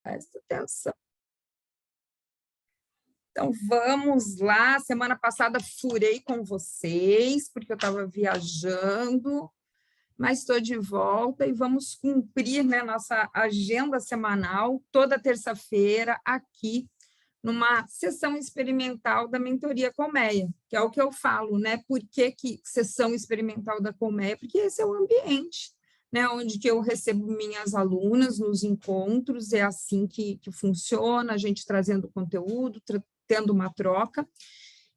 Presta atenção. Então, vamos lá. Semana passada furei com vocês, porque eu estava viajando, mas estou de volta e vamos cumprir, né, nossa agenda semanal, toda terça-feira, aqui, numa sessão experimental da Mentoria Colmeia, que é o que eu falo, né? Por que sessão experimental da Colmeia? Porque esse é o ambiente, né, onde que eu recebo minhas alunas nos encontros, é assim que funciona, a gente trazendo conteúdo, tendo uma troca.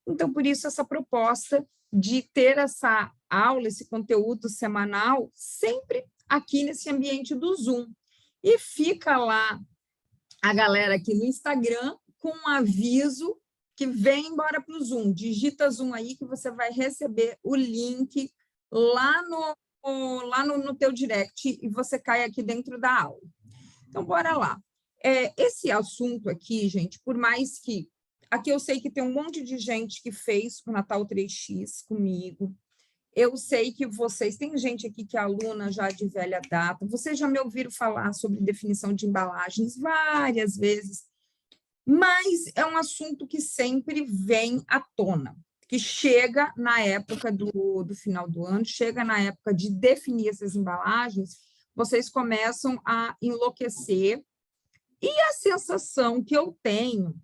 Então, por isso, essa proposta de ter essa aula, esse conteúdo semanal, sempre aqui nesse ambiente do Zoom. E fica lá a galera aqui no Instagram com um aviso que vem embora para o Zoom. Digita Zoom aí que você vai receber o link lá no teu direct e você cai aqui dentro da aula. Então, bora lá. Esse assunto aqui, gente, por mais que... Aqui eu sei que tem um monte de gente que fez o Natal 3X comigo. Eu sei que vocês... Tem gente aqui que é aluna já de velha data. Vocês já me ouviram falar sobre definição de embalagens várias vezes. Mas é um assunto que sempre vem à tona, que chega na época do final do ano, chega na época de definir essas embalagens, vocês começam a enlouquecer. E a sensação que eu tenho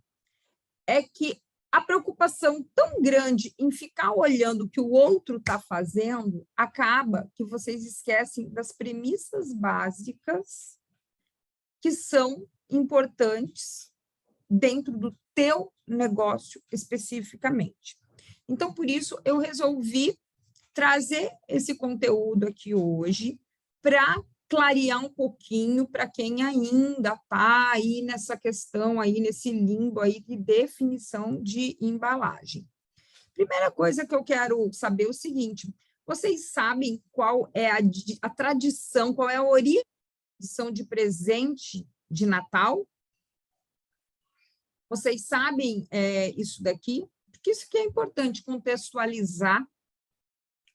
é que a preocupação tão grande em ficar olhando o que o outro está fazendo, acaba que vocês esquecem das premissas básicas que são importantes dentro do teu negócio especificamente. Então, por isso, eu resolvi trazer esse conteúdo aqui hoje para clarear um pouquinho para quem ainda está aí nessa questão, aí nesse limbo aí de definição de embalagem. Primeira coisa que eu quero saber é o seguinte: vocês sabem qual é a tradição, qual é a origem de presente de Natal? Vocês sabem isso daqui? Porque isso que é importante, contextualizar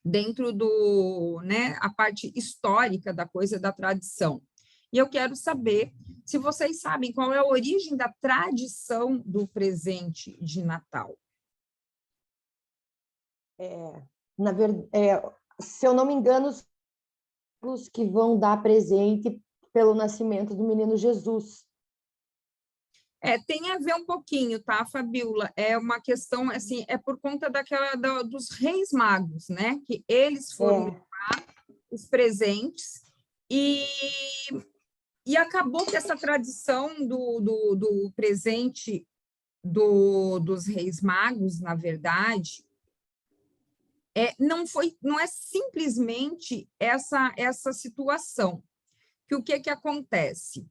dentro né, a parte histórica da coisa, da tradição. E eu quero saber se vocês sabem qual é a origem da tradição do presente de Natal. Na verdade, se eu não me engano, os que vão dar presente pelo nascimento do menino Jesus. Tem a ver um pouquinho, tá, Fabiola? É uma questão, assim, é por conta dos reis magos, né? Que eles foram levar os presentes e acabou que essa tradição do presente dos reis magos, na verdade, não é simplesmente essa situação. Que o que acontece?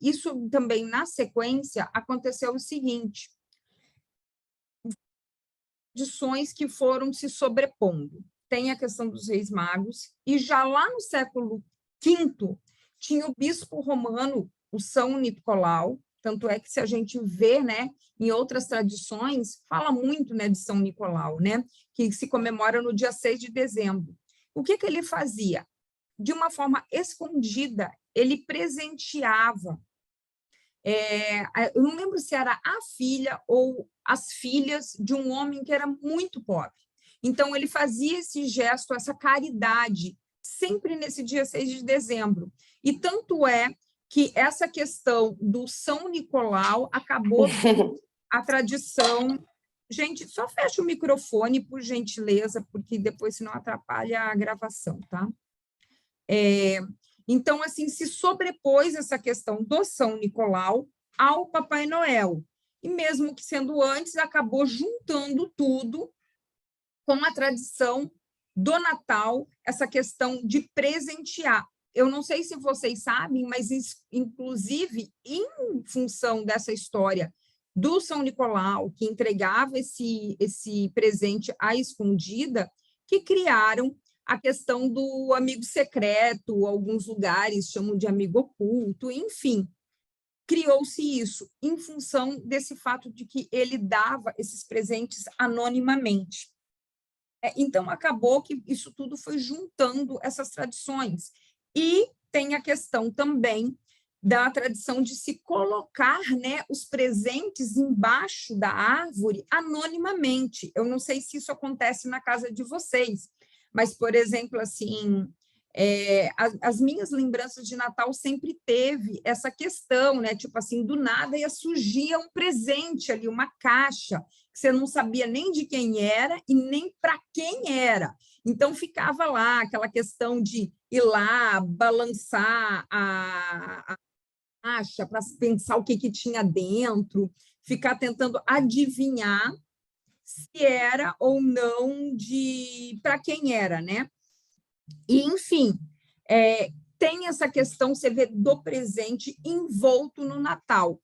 Isso também, na sequência, aconteceu o seguinte: tradições que foram se sobrepondo. Tem a questão dos reis magos, e já lá no século V, tinha o bispo romano, o São Nicolau, tanto é que se a gente vê, né, em outras tradições, fala muito, né, de São Nicolau, né, que se comemora no dia 6 de dezembro. O que ele fazia? De uma forma escondida, ele presenteava. Eu não lembro se era a filha ou as filhas de um homem que era muito pobre. Então, ele fazia esse gesto, essa caridade, sempre nesse dia 6 de dezembro. E tanto é que essa questão do São Nicolau acabou a tradição... Gente, só fecha o microfone, por gentileza, porque depois, senão, atrapalha a gravação, tá? Então, assim, se sobrepôs essa questão do São Nicolau ao Papai Noel. E mesmo que sendo antes, acabou juntando tudo com a tradição do Natal, essa questão de presentear. Eu não sei se vocês sabem, mas, inclusive, em função dessa história do São Nicolau, que entregava esse presente à escondida, que criaram a questão do amigo secreto, alguns lugares chamam de amigo oculto, enfim, criou-se isso em função desse fato de que ele dava esses presentes anonimamente. Então, acabou que isso tudo foi juntando essas tradições. E tem a questão também da tradição de se colocar, né, os presentes embaixo da árvore anonimamente. Eu não sei se isso acontece na casa de vocês, mas, por exemplo, assim, as minhas lembranças de Natal sempre teve essa questão, né? Tipo assim, do nada ia surgir um presente ali, uma caixa, que você não sabia nem de quem era e nem para quem era. Então, ficava lá aquela questão de ir lá, balançar a caixa para pensar o que tinha dentro, ficar tentando adivinhar se era ou não para quem era, né? E, enfim, tem essa questão, você vê, do presente envolto no Natal.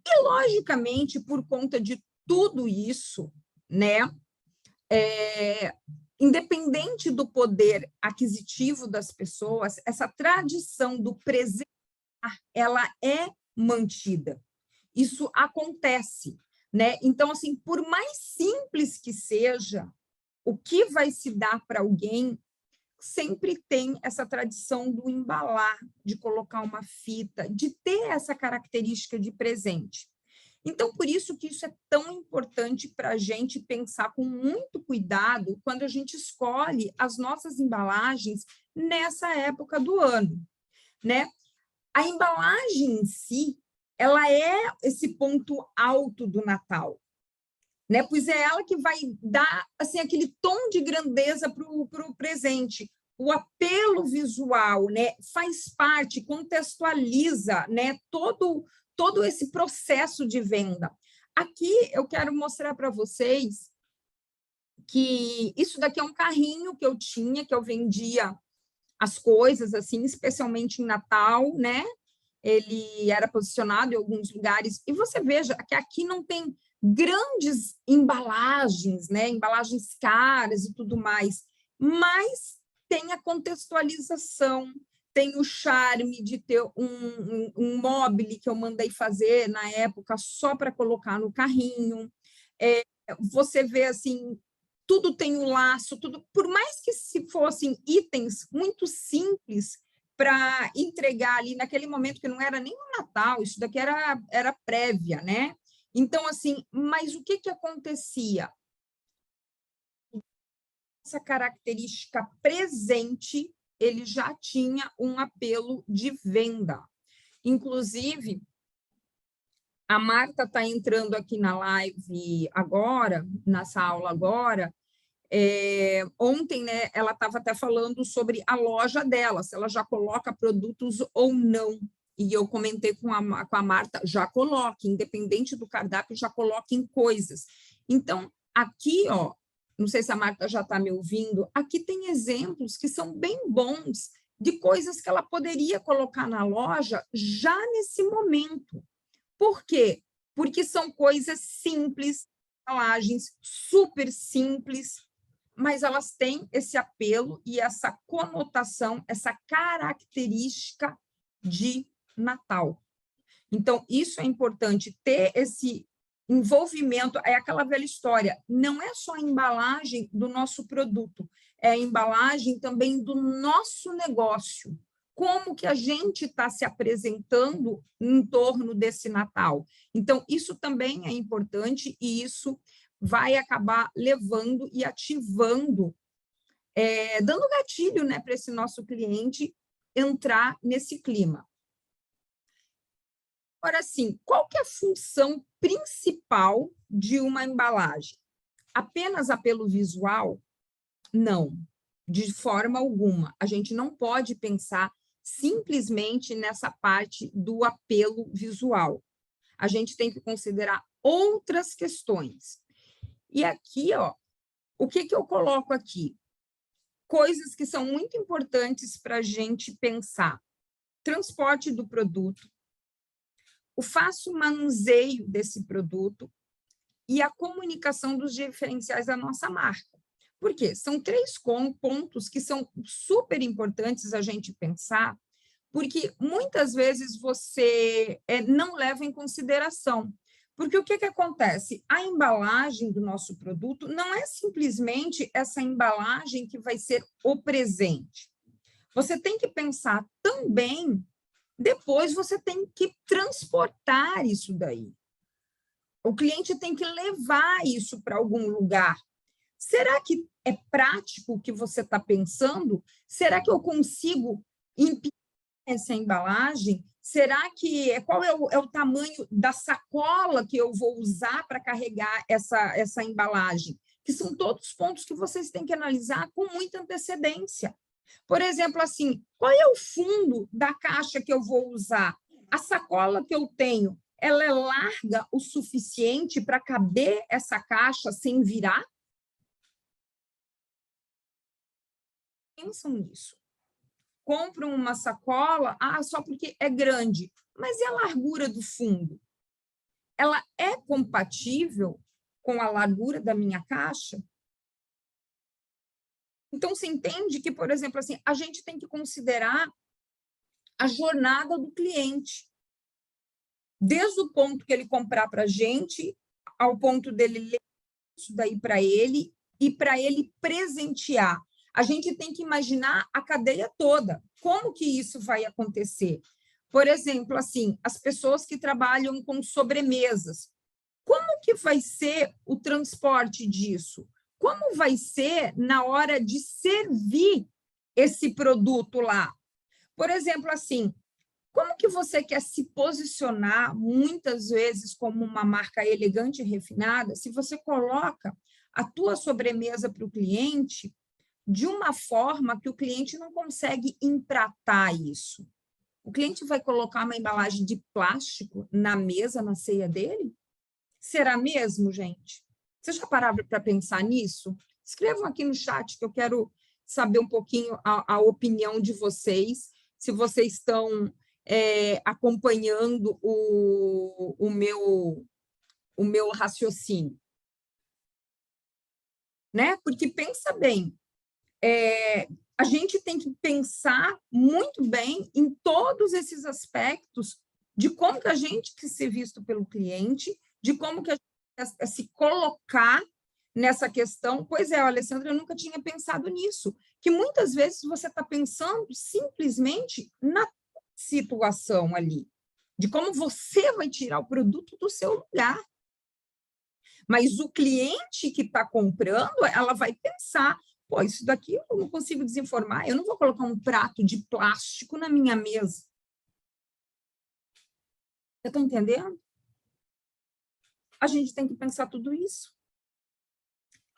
E, logicamente, por conta de tudo isso, né, independente do poder aquisitivo das pessoas, essa tradição do presente, ela é mantida. Isso acontece, né? Então, assim, por mais simples que seja, o que vai se dar para alguém sempre tem essa tradição do embalar, de colocar uma fita, de ter essa característica de presente. Então, por isso que isso é tão importante para a gente pensar com muito cuidado quando a gente escolhe as nossas embalagens nessa época do ano, né? A embalagem em si, ela é esse ponto alto do Natal, né? Pois é ela que vai dar assim aquele tom de grandeza para o presente. O apelo visual, né, faz parte, contextualiza, né, todo esse processo de venda. Aqui eu quero mostrar para vocês que isso daqui é um carrinho que eu tinha, que eu vendia as coisas, assim, especialmente em Natal, né? Ele era posicionado em alguns lugares, e você veja que aqui não tem grandes embalagens, né? Embalagens caras e tudo mais, mas tem a contextualização, tem o charme de ter um mobile que eu mandei fazer na época só para colocar no carrinho. Você vê assim, tudo tem um laço, tudo, por mais que se fossem itens muito simples para entregar ali naquele momento que não era nem o Natal, isso daqui era prévia, né? Então, assim, mas o que acontecia? Essa característica presente, ele já tinha um apelo de venda. Inclusive, a Marta está entrando aqui na live agora, nessa aula agora. Ontem, né, ela estava até falando sobre a loja dela, se ela já coloca produtos ou não. E eu comentei com a Marta, já coloque, independente do cardápio, já coloquem coisas. Então, aqui, ó, não sei se a Marta já está me ouvindo, aqui tem exemplos que são bem bons de coisas que ela poderia colocar na loja já nesse momento. Por quê? Porque são coisas simples, embalagens super simples, mas elas têm esse apelo e essa conotação, essa característica de Natal. Então, isso é importante, ter esse envolvimento, é aquela velha história, não é só a embalagem do nosso produto, é a embalagem também do nosso negócio. Como que a gente está se apresentando em torno desse Natal? Então, isso também é importante e isso vai acabar levando e ativando, dando gatilho, né, para esse nosso cliente entrar nesse clima. Agora, sim, qual que é a função principal de uma embalagem? Apenas apelo visual? Não, de forma alguma. A gente não pode pensar simplesmente nessa parte do apelo visual. A gente tem que considerar outras questões. E aqui, ó, o que eu coloco aqui? Coisas que são muito importantes para a gente pensar. Transporte do produto, o fácil manuseio desse produto e a comunicação dos diferenciais da nossa marca. Por quê? São 3 pontos que são super importantes a gente pensar, porque muitas vezes você não leva em consideração. Porque o que acontece? A embalagem do nosso produto não é simplesmente essa embalagem que vai ser o presente. Você tem que pensar também depois você tem que transportar isso daí. O cliente tem que levar isso para algum lugar. Será que é prático o que você está pensando? Será que eu consigo imprimir essa embalagem? Será que qual é o tamanho da sacola que eu vou usar para carregar essa embalagem? Que são todos pontos que vocês têm que analisar com muita antecedência. Por exemplo, assim, qual é o fundo da caixa que eu vou usar? A sacola que eu tenho, ela é larga o suficiente para caber essa caixa sem virar? Pensam nisso. Compram uma sacola, só porque é grande. Mas e a largura do fundo? Ela é compatível com a largura da minha caixa? Então, você entende que, por exemplo, assim, a gente tem que considerar a jornada do cliente. Desde o ponto que ele comprar para a gente, ao ponto dele ler isso daí para ele e para ele presentear. A gente tem que imaginar a cadeia toda. Como que isso vai acontecer? Por exemplo, assim, as pessoas que trabalham com sobremesas. Como que vai ser o transporte disso? Como vai ser na hora de servir esse produto lá? Por exemplo, assim, como que você quer se posicionar, muitas vezes, como uma marca elegante e refinada, se você coloca a tua sobremesa para o cliente de uma forma que o cliente não consegue empratar isso? O cliente vai colocar uma embalagem de plástico na mesa, na ceia dele? Será mesmo, gente? Vocês já pararam para pensar nisso? Escrevam aqui no chat que eu quero saber um pouquinho a opinião de vocês, se vocês estão acompanhando o meu raciocínio. Né? Porque pensa bem, a gente tem que pensar muito bem em todos esses aspectos de como que a gente quer ser visto pelo cliente, de como que a gente quer se colocar nessa questão. Pois é, Alessandra, eu nunca tinha pensado nisso, que muitas vezes você está pensando simplesmente na situação ali, de como você vai tirar o produto do seu lugar. Mas o cliente que está comprando, ela vai pensar, pô, isso daqui eu não consigo desenformar, eu não vou colocar um prato de plástico na minha mesa. Você está entendendo? A gente tem que pensar tudo isso.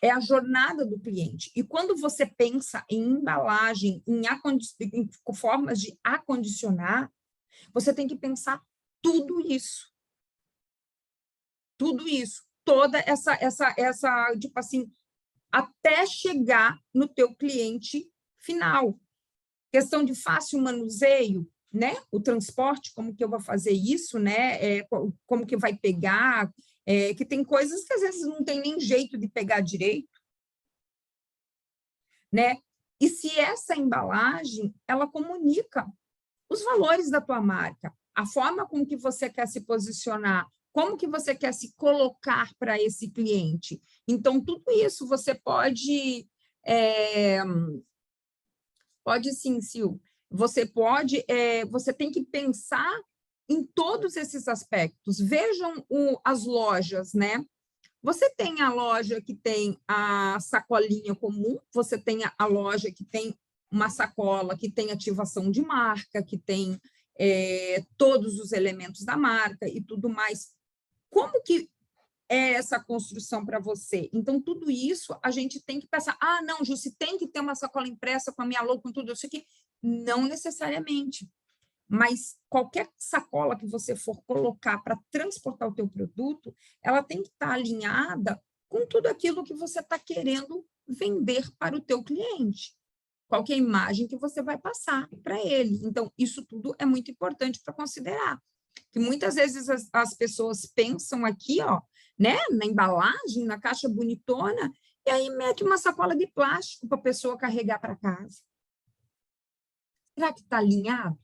É a jornada do cliente. E quando você pensa em embalagem, em formas de acondicionar, você tem que pensar tudo isso. Tudo isso. Toda essa tipo assim, até chegar no teu cliente final. Questão de fácil manuseio, né? O transporte, como que eu vou fazer isso, né? Como que vai pegar, que tem coisas que às vezes não tem nem jeito de pegar direito, né? E se essa embalagem, ela comunica os valores da tua marca, a forma como que você quer se posicionar, como que você quer se colocar para esse cliente. Então, tudo isso você pode sim, Sil. Você tem que pensar em todos esses aspectos. Vejam as lojas, né? Você tem a loja que tem a sacolinha comum, você tem a loja que tem uma sacola que tem ativação de marca, que tem todos os elementos da marca e tudo mais. Como que é essa construção para você? Então, tudo isso a gente tem que pensar, não, Ju, se tem que ter uma sacola impressa com a minha logo, com tudo isso aqui. Não necessariamente. Mas qualquer sacola que você for colocar para transportar o teu produto, ela tem que estar alinhada com tudo aquilo que você está querendo vender para o teu cliente. Qual que é a imagem que você vai passar para ele. Então, isso tudo é muito importante para considerar. Que muitas vezes as pessoas pensam aqui, ó, né, na embalagem, na caixa bonitona, e aí mete uma sacola de plástico para a pessoa carregar para casa. Será que está alinhado?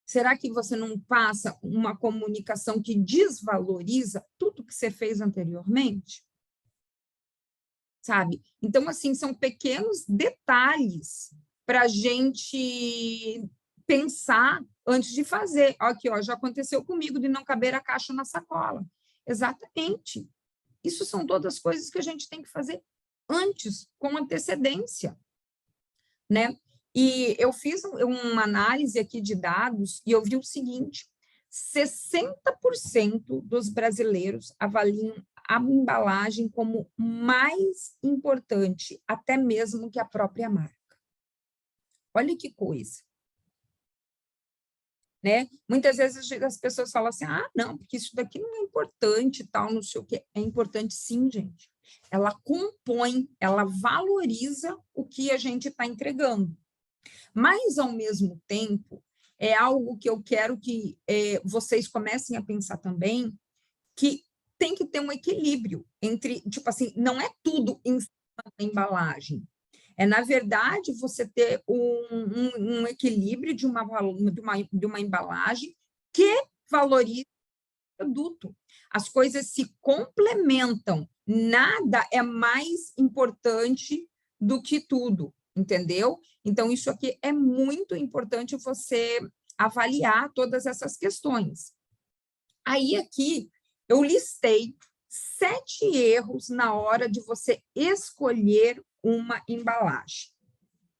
Será que você não passa uma comunicação que desvaloriza tudo que você fez anteriormente? Sabe? Então, assim, são pequenos detalhes para a gente pensar antes de fazer. Aqui, ó, já aconteceu comigo de não caber a caixa na sacola. Exatamente. Isso são todas coisas que a gente tem que fazer antes, com antecedência, né? E eu fiz uma análise aqui de dados e eu vi o seguinte: 60% dos brasileiros avaliam a embalagem como mais importante, até mesmo que a própria marca. Olha que coisa. Né? Muitas vezes as pessoas falam assim, ah, não, porque isso daqui não é importante, tal, não sei o quê. É importante sim, gente. Ela compõe, ela valoriza o que a gente está entregando. Mas, ao mesmo tempo, é algo que eu quero que vocês comecem a pensar também, que tem que ter um equilíbrio entre, tipo assim, não é tudo em cima da embalagem. Na verdade, você ter um equilíbrio de uma embalagem que valoriza o produto. As coisas se complementam. Nada é mais importante do que tudo, entendeu? Então, isso aqui é muito importante você avaliar todas essas questões. Aí, aqui, eu listei 7 erros na hora de você escolher uma embalagem,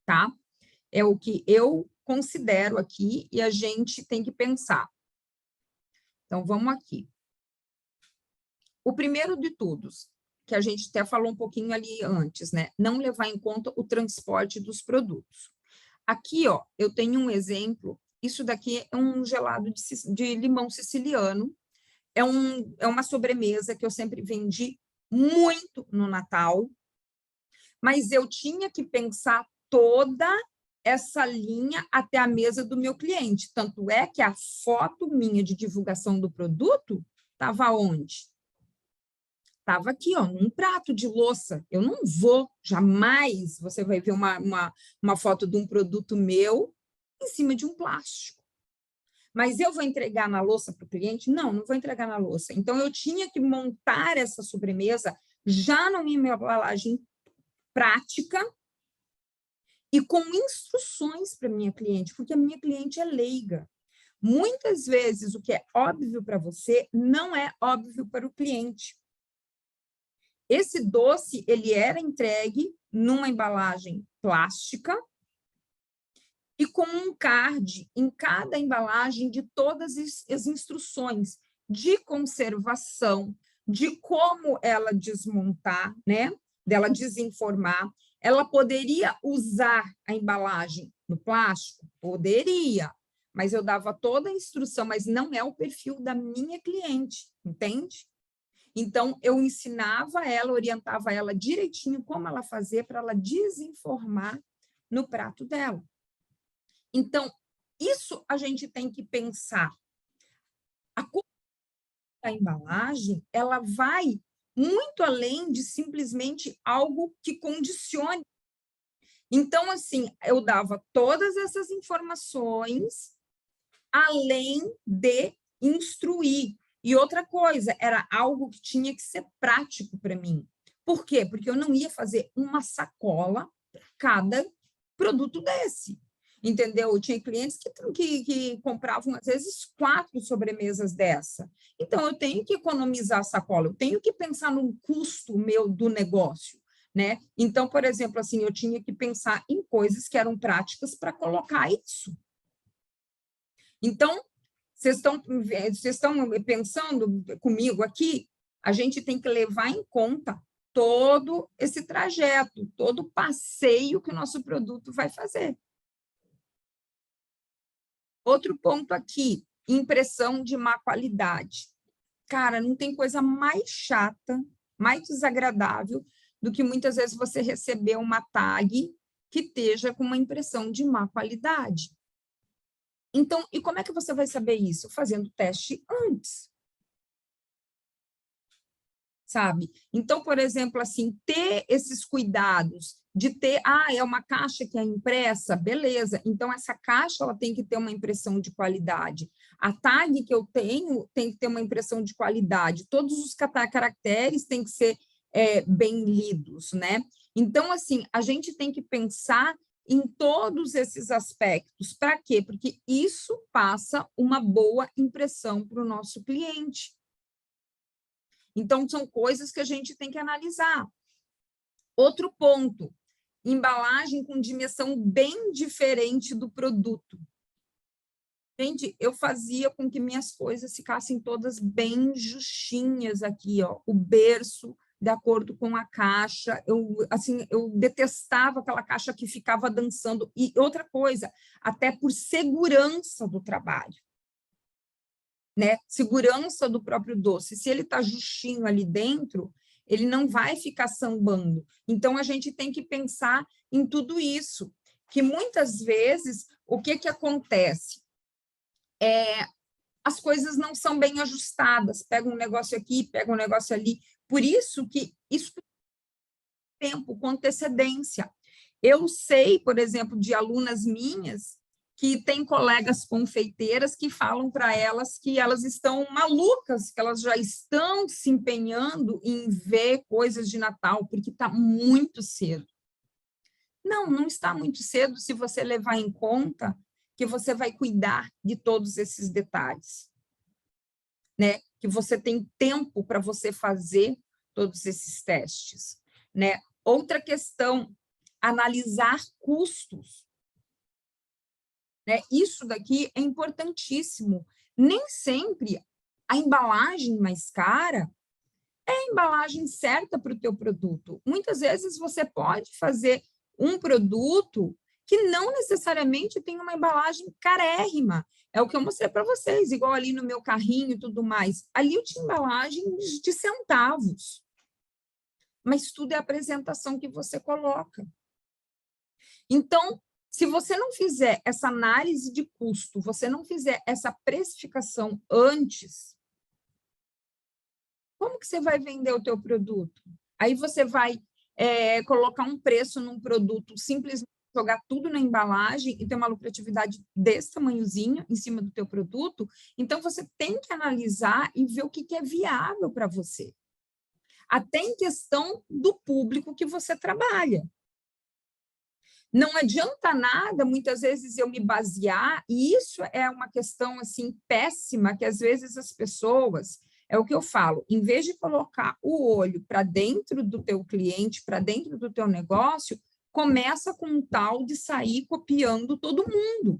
tá? É o que eu considero aqui e a gente tem que pensar. Então, vamos aqui. O primeiro de todos, que a gente até falou um pouquinho ali antes, né? Não levar em conta o transporte dos produtos. Aqui, ó, eu tenho um exemplo. Isso daqui é um gelado de limão siciliano. É uma sobremesa que eu sempre vendi muito no Natal, mas eu tinha que pensar toda essa linha até a mesa do meu cliente. Tanto é que a foto minha de divulgação do produto estava onde? Estava aqui, ó, num prato de louça. Eu não vou, jamais, você vai ver uma foto de um produto meu em cima de um plástico. Mas eu vou entregar na louça para o cliente? Não, não vou entregar na louça. Então, eu tinha que montar essa sobremesa já na minha embalagem prática e com instruções para minha cliente, porque a minha cliente é leiga. Muitas vezes, o que é óbvio para você não é óbvio para o cliente. Esse doce, ele era entregue numa embalagem plástica e com um card em cada embalagem de todas as instruções de conservação, de como ela desmontar, né? Dela desenformar. Ela poderia usar a embalagem no plástico? Poderia, mas eu dava toda a instrução, mas não é o perfil da minha cliente, entende? Então, eu ensinava ela, orientava ela direitinho como ela fazer para ela desenformar no prato dela. Então, isso a gente tem que pensar. A cor da embalagem, ela vai muito além de simplesmente algo que condicione. Então, assim, eu dava todas essas informações, além de instruir. E outra coisa, era algo que tinha que ser prático para mim. Por quê? Porque eu não ia fazer uma sacola para cada produto desse. Entendeu? Eu tinha clientes que compravam, às vezes, 4 sobremesas dessa. Então, eu tenho que economizar a sacola, eu tenho que pensar no custo meu do negócio, né? Então, por exemplo, assim, eu tinha que pensar em coisas que eram práticas para colocar isso. Então, vocês estão pensando comigo aqui, a gente tem que levar em conta todo esse trajeto, todo o passeio que o nosso produto vai fazer. Outro ponto aqui, impressão de má qualidade. Cara, não tem coisa mais chata, mais desagradável do que muitas vezes você receber uma tag que esteja com uma impressão de má qualidade. Então, e como é que você vai saber isso? Fazendo teste antes. Sabe? Então, por exemplo, assim, ter esses cuidados de ter, é uma caixa que é impressa, beleza, então essa caixa ela tem que ter uma impressão de qualidade. A tag que eu tenho tem que ter uma impressão de qualidade, todos os caracteres têm que ser bem lidos, né? Então, assim, a gente tem que pensar em todos esses aspectos. Para quê? Porque isso passa uma boa impressão para o nosso cliente. Então, são coisas que a gente tem que analisar. Outro ponto, embalagem com dimensão bem diferente do produto. Gente, eu fazia com que minhas coisas ficassem todas bem justinhas aqui, ó, o berço de acordo com a caixa. Eu detestava aquela caixa que ficava dançando. E outra coisa, até por segurança do trabalho, né? Segurança do próprio doce. Se ele está justinho ali dentro, ele não vai ficar sambando. Então, a gente tem que pensar em tudo isso, que muitas vezes, o que acontece? As coisas não são bem ajustadas, pega um negócio aqui, pega um negócio ali. Por isso que isso tem tempo, com antecedência. Eu sei, por exemplo, de alunas minhas que têm colegas confeiteiras que falam para elas que elas estão malucas, que elas já estão se empenhando em ver coisas de Natal, porque está muito cedo. Não, não está muito cedo se você levar em conta que você vai cuidar de todos esses detalhes, né? Que você tem tempo para você fazer todos esses testes, né? Outra questão, analisar custos, né? Isso daqui é importantíssimo. Nem sempre a embalagem mais cara é a embalagem certa para o teu produto. Muitas vezes você pode fazer um produto que não necessariamente tem uma embalagem carérrima. É o que eu mostrei para vocês, igual ali no meu carrinho e tudo mais. Ali eu tinha embalagens de centavos. Mas tudo é a apresentação que você coloca. Então, se você não fizer essa análise de custo, você não fizer essa precificação antes, como que você vai vender o teu produto? Aí você vai colocar um preço num produto, simplesmente jogar tudo na embalagem e ter uma lucratividade desse tamanhozinho em cima do teu produto. Então, você tem que analisar e ver o que é viável para você. Até em questão do público que você trabalha. Não adianta nada, muitas vezes, eu me basear, e isso é uma questão assim péssima, que às vezes as pessoas, é o que eu falo, em vez de colocar o olho para dentro do teu cliente, para dentro do teu negócio, começa com um tal de sair copiando todo mundo.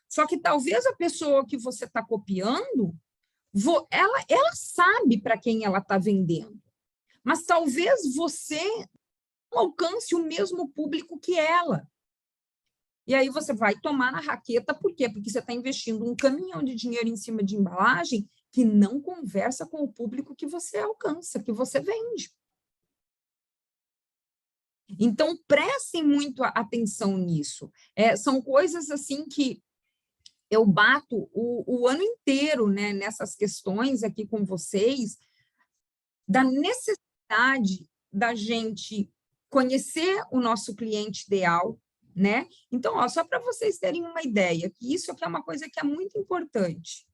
Só que talvez a pessoa que você está copiando, ela sabe para quem ela está vendendo, mas talvez você não alcance o mesmo público que ela. E aí você vai tomar na raqueta, por quê? Porque você está investindo um caminhão de dinheiro em cima de embalagem que não conversa com o público que você alcança, que você vende. Então, prestem muito atenção nisso. São coisas assim que eu bato o ano inteiro, né, nessas questões aqui com vocês, da necessidade da gente conhecer o nosso cliente ideal, né? Então, ó, só para vocês terem uma ideia, que isso aqui é uma coisa que é muito importante.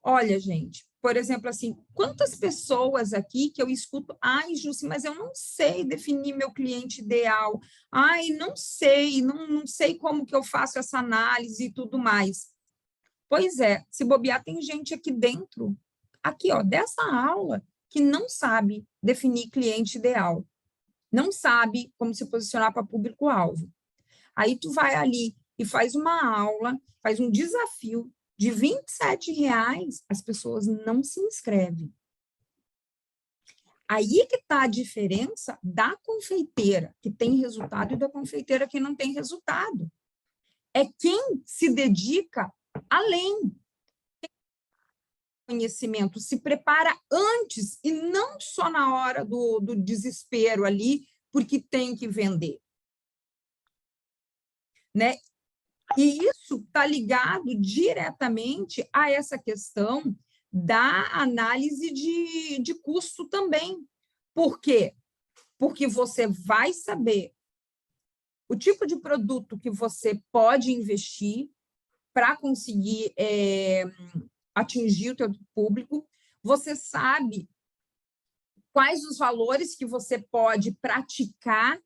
Olha, gente, por exemplo, assim, quantas pessoas aqui que eu escuto, ai, Jussi, mas eu não sei definir meu cliente ideal, ai, não sei, não sei como que eu faço essa análise e tudo mais. Pois é, se bobear, tem gente aqui dentro, aqui, ó, dessa aula, que não sabe definir cliente ideal, não sabe como se posicionar para público-alvo. Aí tu vai ali e faz uma aula, faz um desafio de R$ 27, as pessoas não se inscrevem. Aí que está a diferença da confeiteira que tem resultado e da confeiteira que não tem resultado. É quem se dedica além conhecimento, se prepara antes e não só na hora do desespero ali, porque tem que vender. Né? E isso está ligado diretamente a essa questão da análise de custo também. Por quê? Porque você vai saber o tipo de produto que você pode investir para conseguir atingir o teu público, você sabe quais os valores que você pode praticar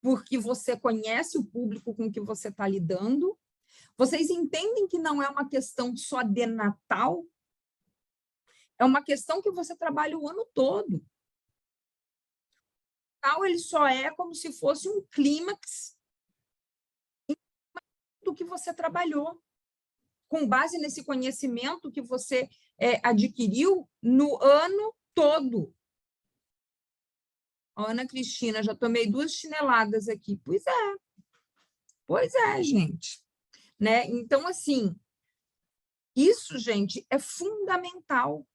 porque você conhece o público com que você está lidando. Vocês entendem que não é uma questão só de Natal? É uma questão que você trabalha o ano todo. Natal, ele só é como se fosse um clímax do que você trabalhou, com base nesse conhecimento que você adquiriu no ano todo. Ana Cristina, já tomei 2 chineladas aqui. Pois é, gente. Né? Então, assim, isso, gente, é fundamental,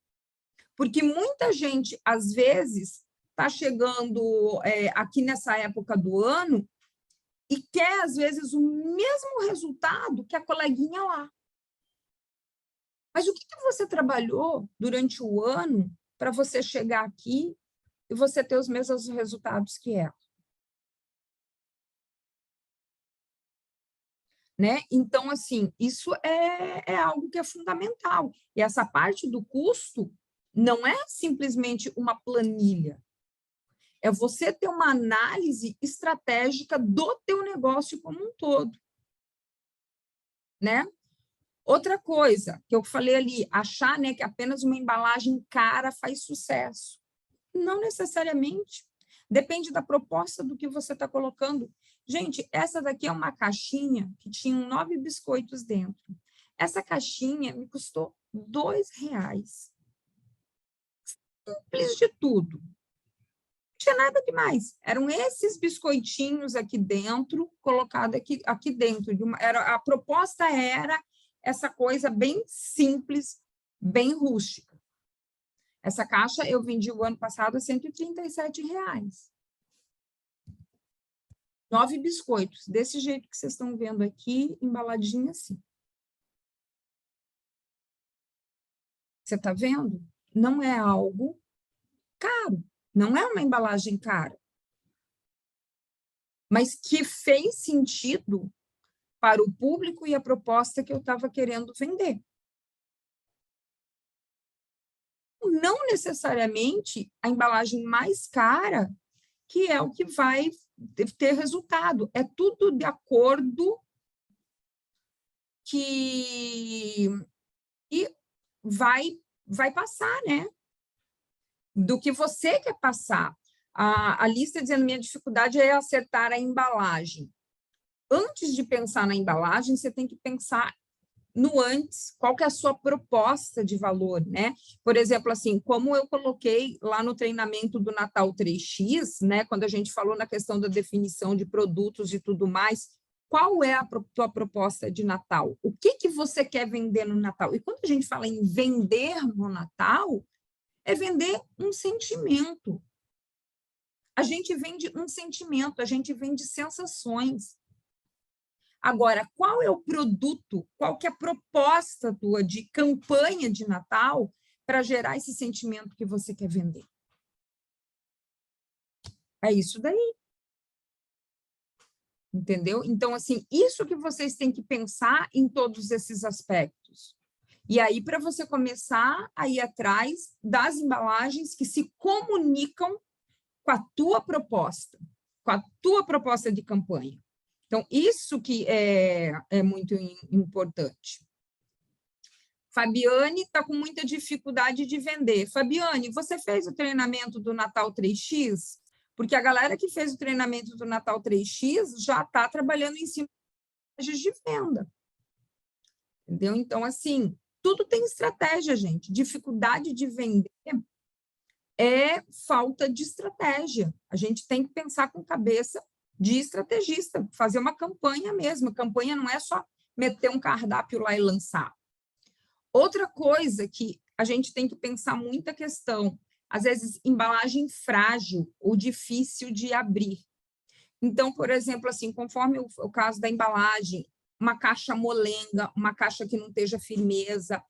porque muita gente, às vezes, está chegando aqui nessa época do ano e quer, às vezes, o mesmo resultado que a coleguinha lá. Mas o que você trabalhou durante o ano para você chegar aqui e você ter os mesmos resultados que ela? Né? Então, assim, isso é algo que é fundamental. E essa parte do custo não é simplesmente uma planilha. É você ter uma análise estratégica do teu negócio como um todo. Né? Outra coisa que eu falei ali, achar, né, que apenas uma embalagem cara faz sucesso. Não necessariamente. Depende da proposta do que você está colocando. Gente, essa daqui é uma caixinha que tinha 9 biscoitos dentro. Essa caixinha me custou R$2. Simples de tudo. Não tinha nada demais. Eram esses biscoitinhos aqui dentro, colocado aqui dentro. A proposta era essa coisa bem simples, bem rústica. Essa caixa eu vendi o ano passado a R$137. 9 biscoitos, desse jeito que vocês estão vendo aqui, embaladinho assim. Você está vendo? Não é algo caro, não é uma embalagem cara, mas que fez sentido para o público e a proposta que eu estava querendo vender. Não necessariamente a embalagem mais cara que é o que vai ter resultado. É tudo de acordo que vai passar, né? Do que você quer passar. A lista dizendo minha dificuldade é acertar a embalagem. Antes de pensar na embalagem, você tem que pensar no antes, qual que é a sua proposta de valor, né? Por exemplo, assim, como eu coloquei lá no treinamento do Natal 3X, né, quando a gente falou na questão da definição de produtos e tudo mais, qual é a tua proposta de Natal? O que você quer vender no Natal? E quando a gente fala em vender no Natal, é vender um sentimento. A gente vende um sentimento, a gente vende sensações. Agora, qual é o produto, qual que é a proposta tua de campanha de Natal para gerar esse sentimento que você quer vender? É isso daí. Entendeu? Então, assim, isso que vocês têm que pensar em todos esses aspectos. E aí, para você começar a ir atrás das embalagens que se comunicam com a tua proposta de campanha. Então, isso que é muito importante. Fabiane está com muita dificuldade de vender. Fabiane, você fez o treinamento do Natal 3X? Porque a galera que fez o treinamento do Natal 3X já está trabalhando em cima de estratégias de venda. Entendeu? Então, assim, tudo tem estratégia, gente. Dificuldade de vender é falta de estratégia. A gente tem que pensar com cabeça de estrategista, fazer uma campanha mesmo. A campanha não é só meter um cardápio lá e lançar. Outra coisa que a gente tem que pensar muita questão, às vezes, embalagem frágil ou difícil de abrir. Então, por exemplo, assim, conforme o caso da embalagem, uma caixa molenga, uma caixa que não esteja firmeza.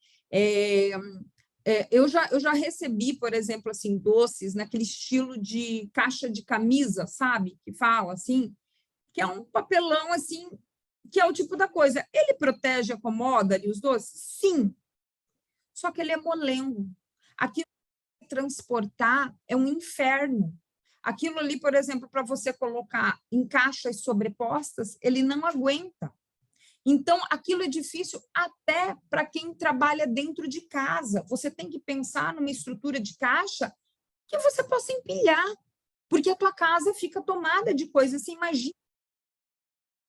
Eu já recebi, por exemplo, assim, doces naquele estilo de caixa de camisa, sabe? Que fala assim, que é um papelão assim, que é o tipo da coisa. Ele protege, acomoda ali os doces? Sim. Só que ele é molengo. Aqui transportar é um inferno. Aquilo ali, por exemplo, para você colocar em caixas sobrepostas, ele não aguenta. Então, aquilo é difícil até para quem trabalha dentro de casa. Você tem que pensar numa estrutura de caixa que você possa empilhar, porque a tua casa fica tomada de coisas. Você imagina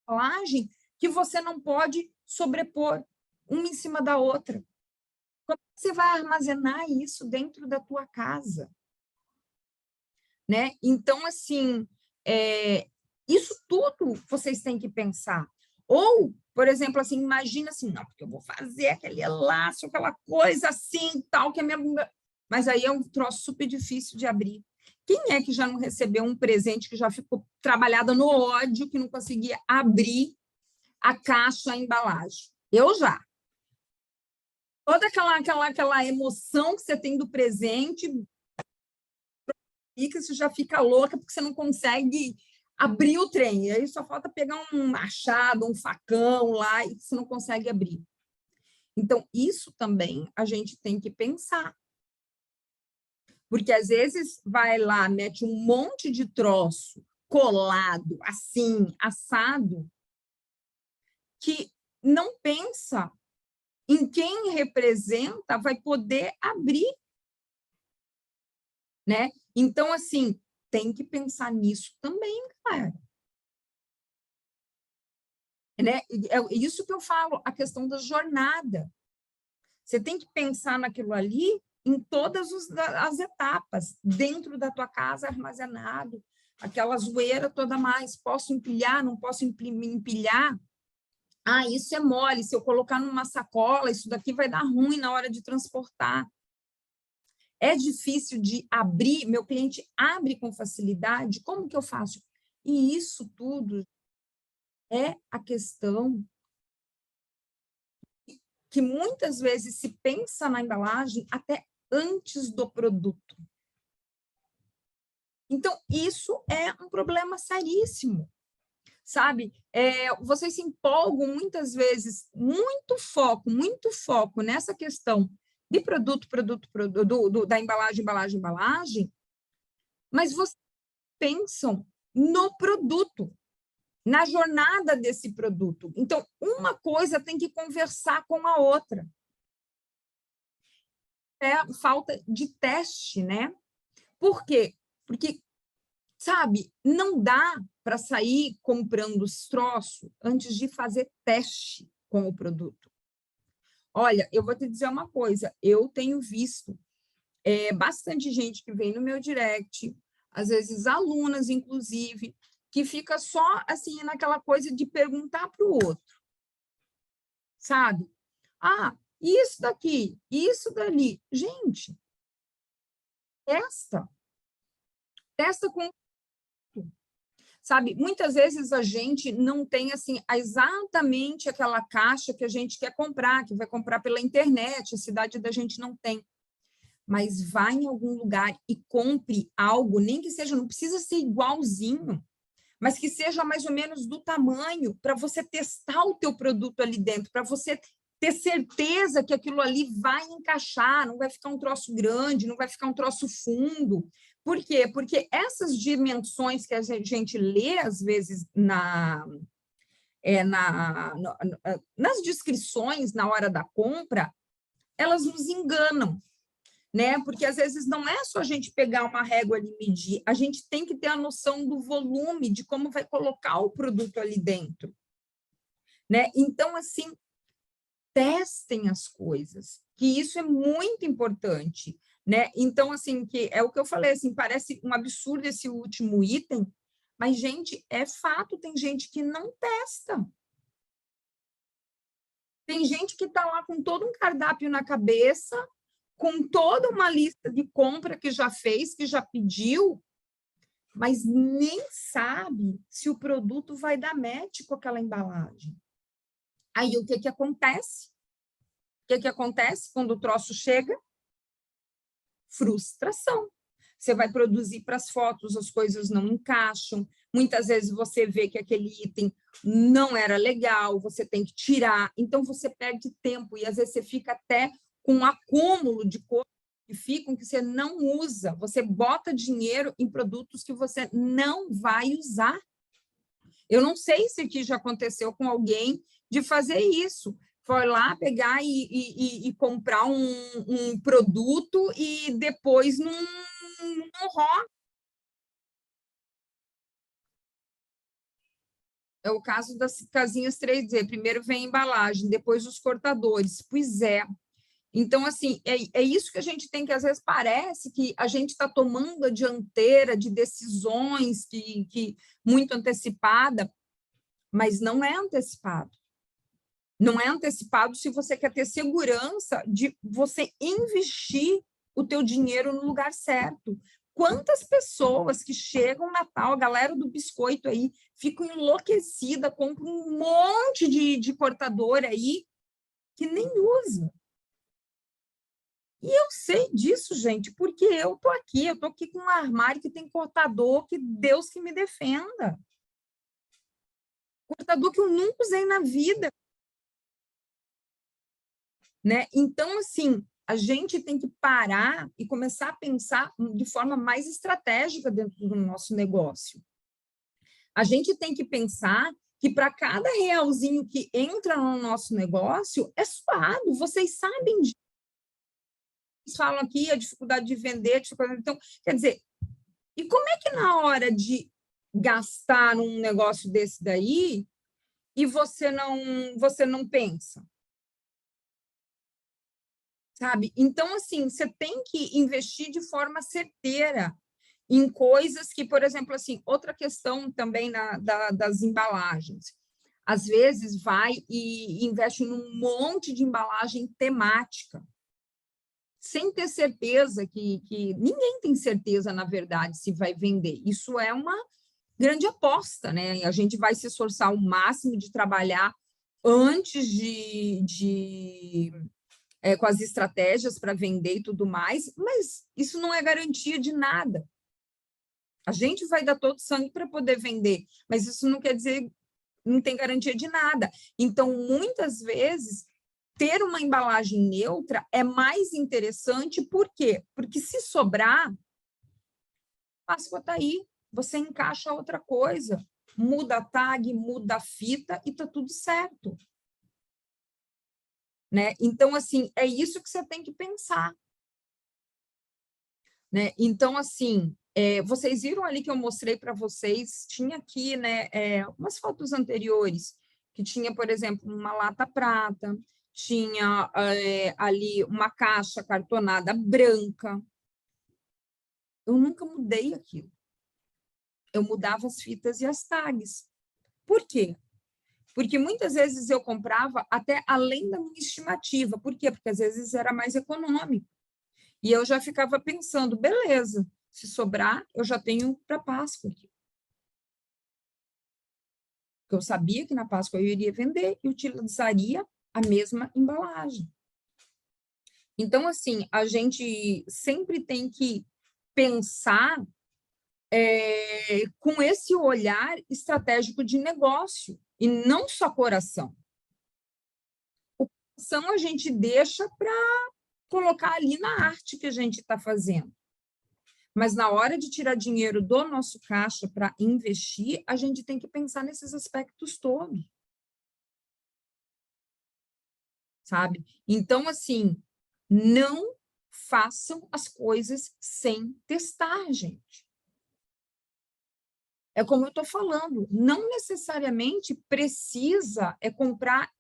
uma embalagem que você não pode sobrepor uma em cima da outra. Como você vai armazenar isso dentro da tua casa? Né? Então, assim, isso tudo vocês têm que pensar. Ou, por exemplo, assim, imagina assim, não, porque eu vou fazer aquele laço, aquela coisa assim, tal, que a minha... Mas aí é um troço super difícil de abrir. Quem é que já não recebeu um presente que já ficou trabalhada no ódio, que não conseguia abrir a caixa, a embalagem? Eu já. Toda aquela emoção que você tem do presente, que você já fica louca porque você não consegue abrir o trem. E aí só falta pegar um machado, um facão lá e você não consegue abrir. Então, isso também a gente tem que pensar. Porque, às vezes, vai lá, mete um monte de troço colado, assim, assado, que não pensa em quem representa vai poder abrir, né? Então, assim, tem que pensar nisso também, cara. Né? É isso que eu falo, a questão da jornada. Você tem que pensar naquilo ali em todas as etapas, dentro da tua casa armazenado, aquela zoeira toda mais, posso empilhar, não posso empilhar? Ah, isso é mole, se eu colocar numa sacola, isso daqui vai dar ruim na hora de transportar. É difícil de abrir, meu cliente abre com facilidade, como que eu faço? E isso tudo é a questão que muitas vezes se pensa na embalagem até antes do produto. Então, isso é um problema seríssimo, sabe? Vocês se empolgam muitas vezes, muito foco nessa questão de produto, da embalagem, mas vocês pensam no produto, na jornada desse produto. Então, uma coisa tem que conversar com a outra. É falta de teste, né? Por quê? Porque, sabe, não dá para sair comprando os troços antes de fazer teste com o produto. Olha, eu vou te dizer uma coisa, eu tenho visto bastante gente que vem no meu direct, às vezes alunas, inclusive, que fica só assim naquela coisa de perguntar para o outro, sabe? Ah, isso daqui, isso dali. Gente, testa com, sabe? Muitas vezes a gente não tem assim exatamente aquela caixa que a gente quer comprar, que vai comprar pela internet, a cidade da gente não tem. Mas vá em algum lugar e compre algo, nem que seja, não precisa ser igualzinho, mas que seja mais ou menos do tamanho, para você testar o teu produto ali dentro, para você ter certeza que aquilo ali vai encaixar, não vai ficar um troço grande, não vai ficar um troço fundo. Por quê? Porque essas dimensões que a gente lê, às vezes, nas descrições, na hora da compra, elas nos enganam, né? Porque às vezes não é só a gente pegar uma régua e medir, a gente tem que ter a noção do volume, de como vai colocar o produto ali dentro, né? Então, assim, testem as coisas, que isso é muito importante, né? Então, assim, que é o que eu falei, assim, parece um absurdo esse último item, mas, gente, é fato, tem gente que não testa. Tem gente que está lá com todo um cardápio na cabeça, com toda uma lista de compra que já fez, que já pediu, mas nem sabe se o produto vai dar match com aquela embalagem. Aí, o que acontece? O que acontece quando o troço chega? Frustração. Você vai produzir para as fotos, as coisas não encaixam, muitas vezes você vê que aquele item não era legal, você tem que tirar, então você perde tempo, e às vezes você fica até com um acúmulo de coisas que que ficam que você não usa, você bota dinheiro em produtos que você não vai usar. Eu não sei se aqui já aconteceu com alguém de fazer isso. Foi lá pegar e comprar um produto e depois não rola. É o caso das casinhas 3D. Primeiro vem a embalagem, depois os cortadores. Pois é. Então, assim, é isso que a gente tem que, às vezes, parece que a gente está tomando a dianteira de decisões que muito antecipada, mas não é antecipado. Não é antecipado se você quer ter segurança de você investir o teu dinheiro no lugar certo. Quantas pessoas que chegam no Natal, a galera do biscoito aí, ficam enlouquecida, compram um monte de cortador aí que nem usa. E eu sei disso, gente, porque eu estou aqui com um armário que tem cortador, que Deus que me defenda. Cortador que eu nunca usei na vida. Né? Então, assim, a gente tem que parar e começar a pensar de forma mais estratégica dentro do nosso negócio. A gente tem que pensar que para cada realzinho que entra no nosso negócio é suado, vocês sabem disso. Eles falam aqui a dificuldade de vender, então, quer dizer, e como é que na hora de gastar num negócio desse daí e você não pensa? Sabe? Então, assim, você tem que investir de forma certeira em coisas que, por exemplo, assim, outra questão também das embalagens. Às vezes vai e investe num monte de embalagem temática, sem ter certeza que ninguém tem certeza, na verdade, se vai vender. Isso é uma grande aposta, né? A gente vai se esforçar o máximo de trabalhar antes com as estratégias para vender e tudo mais, mas isso não é garantia de nada. A gente vai dar todo o sangue para poder vender, mas isso não quer dizer, não tem garantia de nada. Então, muitas vezes, ter uma embalagem neutra é mais interessante, por quê? Porque se sobrar, a Páscoa está aí, você encaixa outra coisa, muda a tag, muda a fita e está tudo certo. Né? Então, assim, é isso que você tem que pensar. Né? Então, assim, vocês viram ali que eu mostrei para vocês, tinha aqui, né, umas fotos anteriores, que tinha, por exemplo, uma lata prata, tinha ali uma caixa cartonada branca. Eu nunca mudei aquilo. Eu mudava as fitas e as tags. Por quê? Porque muitas vezes eu comprava até além da minha estimativa. Por quê? Porque às vezes era mais econômico. E eu já ficava pensando, beleza, se sobrar, eu já tenho para Páscoa aqui. Porque eu sabia que na Páscoa eu iria vender e utilizaria a mesma embalagem. Então, assim, a gente sempre tem que pensar com esse olhar estratégico de negócio, e não só coração. O coração a gente deixa para colocar ali na arte que a gente está fazendo. Mas na hora de tirar dinheiro do nosso caixa para investir, a gente tem que pensar nesses aspectos todos. Sabe? Então, assim, não façam as coisas sem testar, gente. É como eu estou falando, não necessariamente precisa comprar,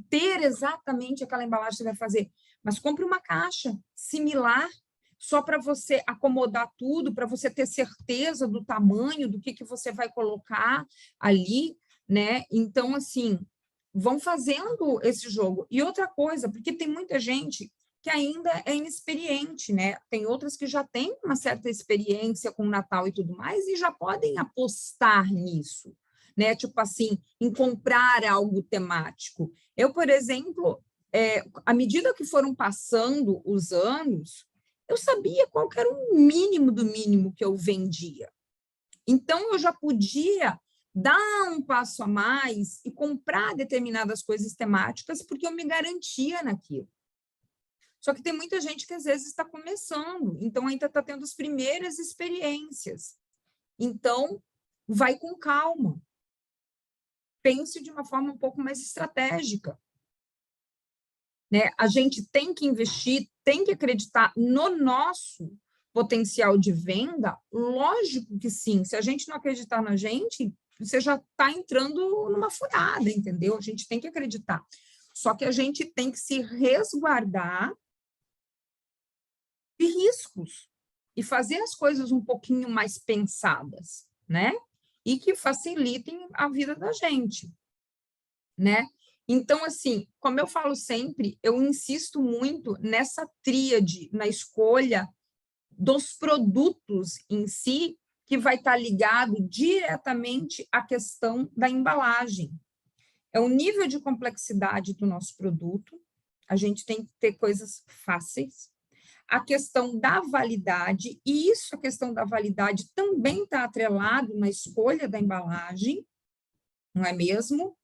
ter exatamente aquela embalagem que você vai fazer, mas compre uma caixa similar, só para você acomodar tudo, para você ter certeza do tamanho, do que você vai colocar ali, né? Então, assim, vão fazendo esse jogo. E outra coisa, porque tem muita gente que ainda é inexperiente, né? Tem outras que já têm uma certa experiência com o Natal e tudo mais e já podem apostar nisso, né? Tipo assim, em comprar algo temático. Eu, por exemplo, à medida que foram passando os anos, eu sabia qual que era o mínimo do mínimo que eu vendia. Então, eu já podia dar um passo a mais e comprar determinadas coisas temáticas porque eu me garantia naquilo. Só que tem muita gente que às vezes está começando, então ainda está tendo as primeiras experiências. Então, vai com calma. Pense de uma forma um pouco mais estratégica. Né? A gente tem que investir, tem que acreditar no nosso potencial de venda? Lógico que sim. Se a gente não acreditar na gente, você já está entrando numa furada, entendeu? A gente tem que acreditar. Só que a gente tem que se resguardar de riscos e fazer as coisas um pouquinho mais pensadas, né? E que facilitem a vida da gente, né? Então, assim, como eu falo sempre, eu insisto muito nessa tríade, na escolha dos produtos em si, que vai estar ligado diretamente à questão da embalagem. É o nível de complexidade do nosso produto, a gente tem que ter coisas fáceis, a questão da validade, e isso, a questão da validade, também está atrelado na escolha da embalagem, não é mesmo?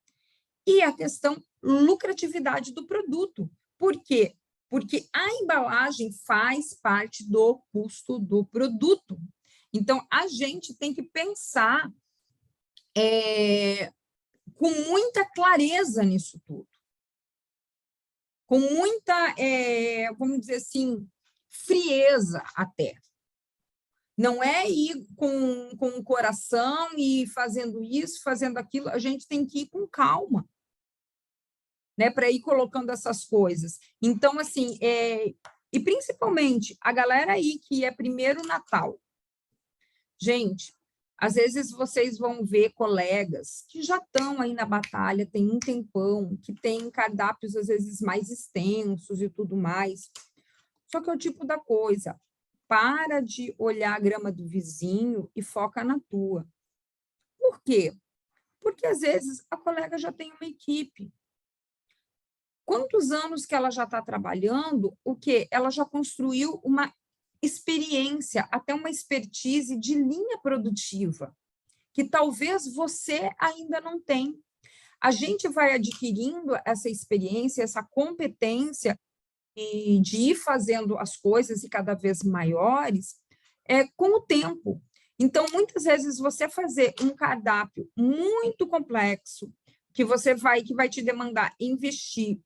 E a questão lucratividade do produto. Por quê? Porque a embalagem faz parte do custo do produto. Então, a gente tem que pensar com muita clareza nisso tudo. Com muita, vamos dizer assim, frieza até. Não é ir com o coração e fazendo isso, fazendo aquilo, a gente tem que ir com calma, né, para ir colocando essas coisas. Então, assim, e principalmente a galera aí que é primeiro Natal. Gente, às vezes vocês vão ver colegas que já estão aí na batalha, tem um tempão, que tem cardápios às vezes mais extensos e tudo mais. Só que é o tipo da coisa, para de olhar a grama do vizinho e foca na tua. Por quê? Porque às vezes a colega já tem uma equipe. Quantos anos que ela já está trabalhando, o quê? Ela já construiu uma experiência, até uma expertise de linha produtiva, que talvez você ainda não tem. A gente vai adquirindo essa experiência, essa competência de ir fazendo as coisas e cada vez maiores com o tempo. Então, muitas vezes, você fazer um cardápio muito complexo, que vai te demandar investir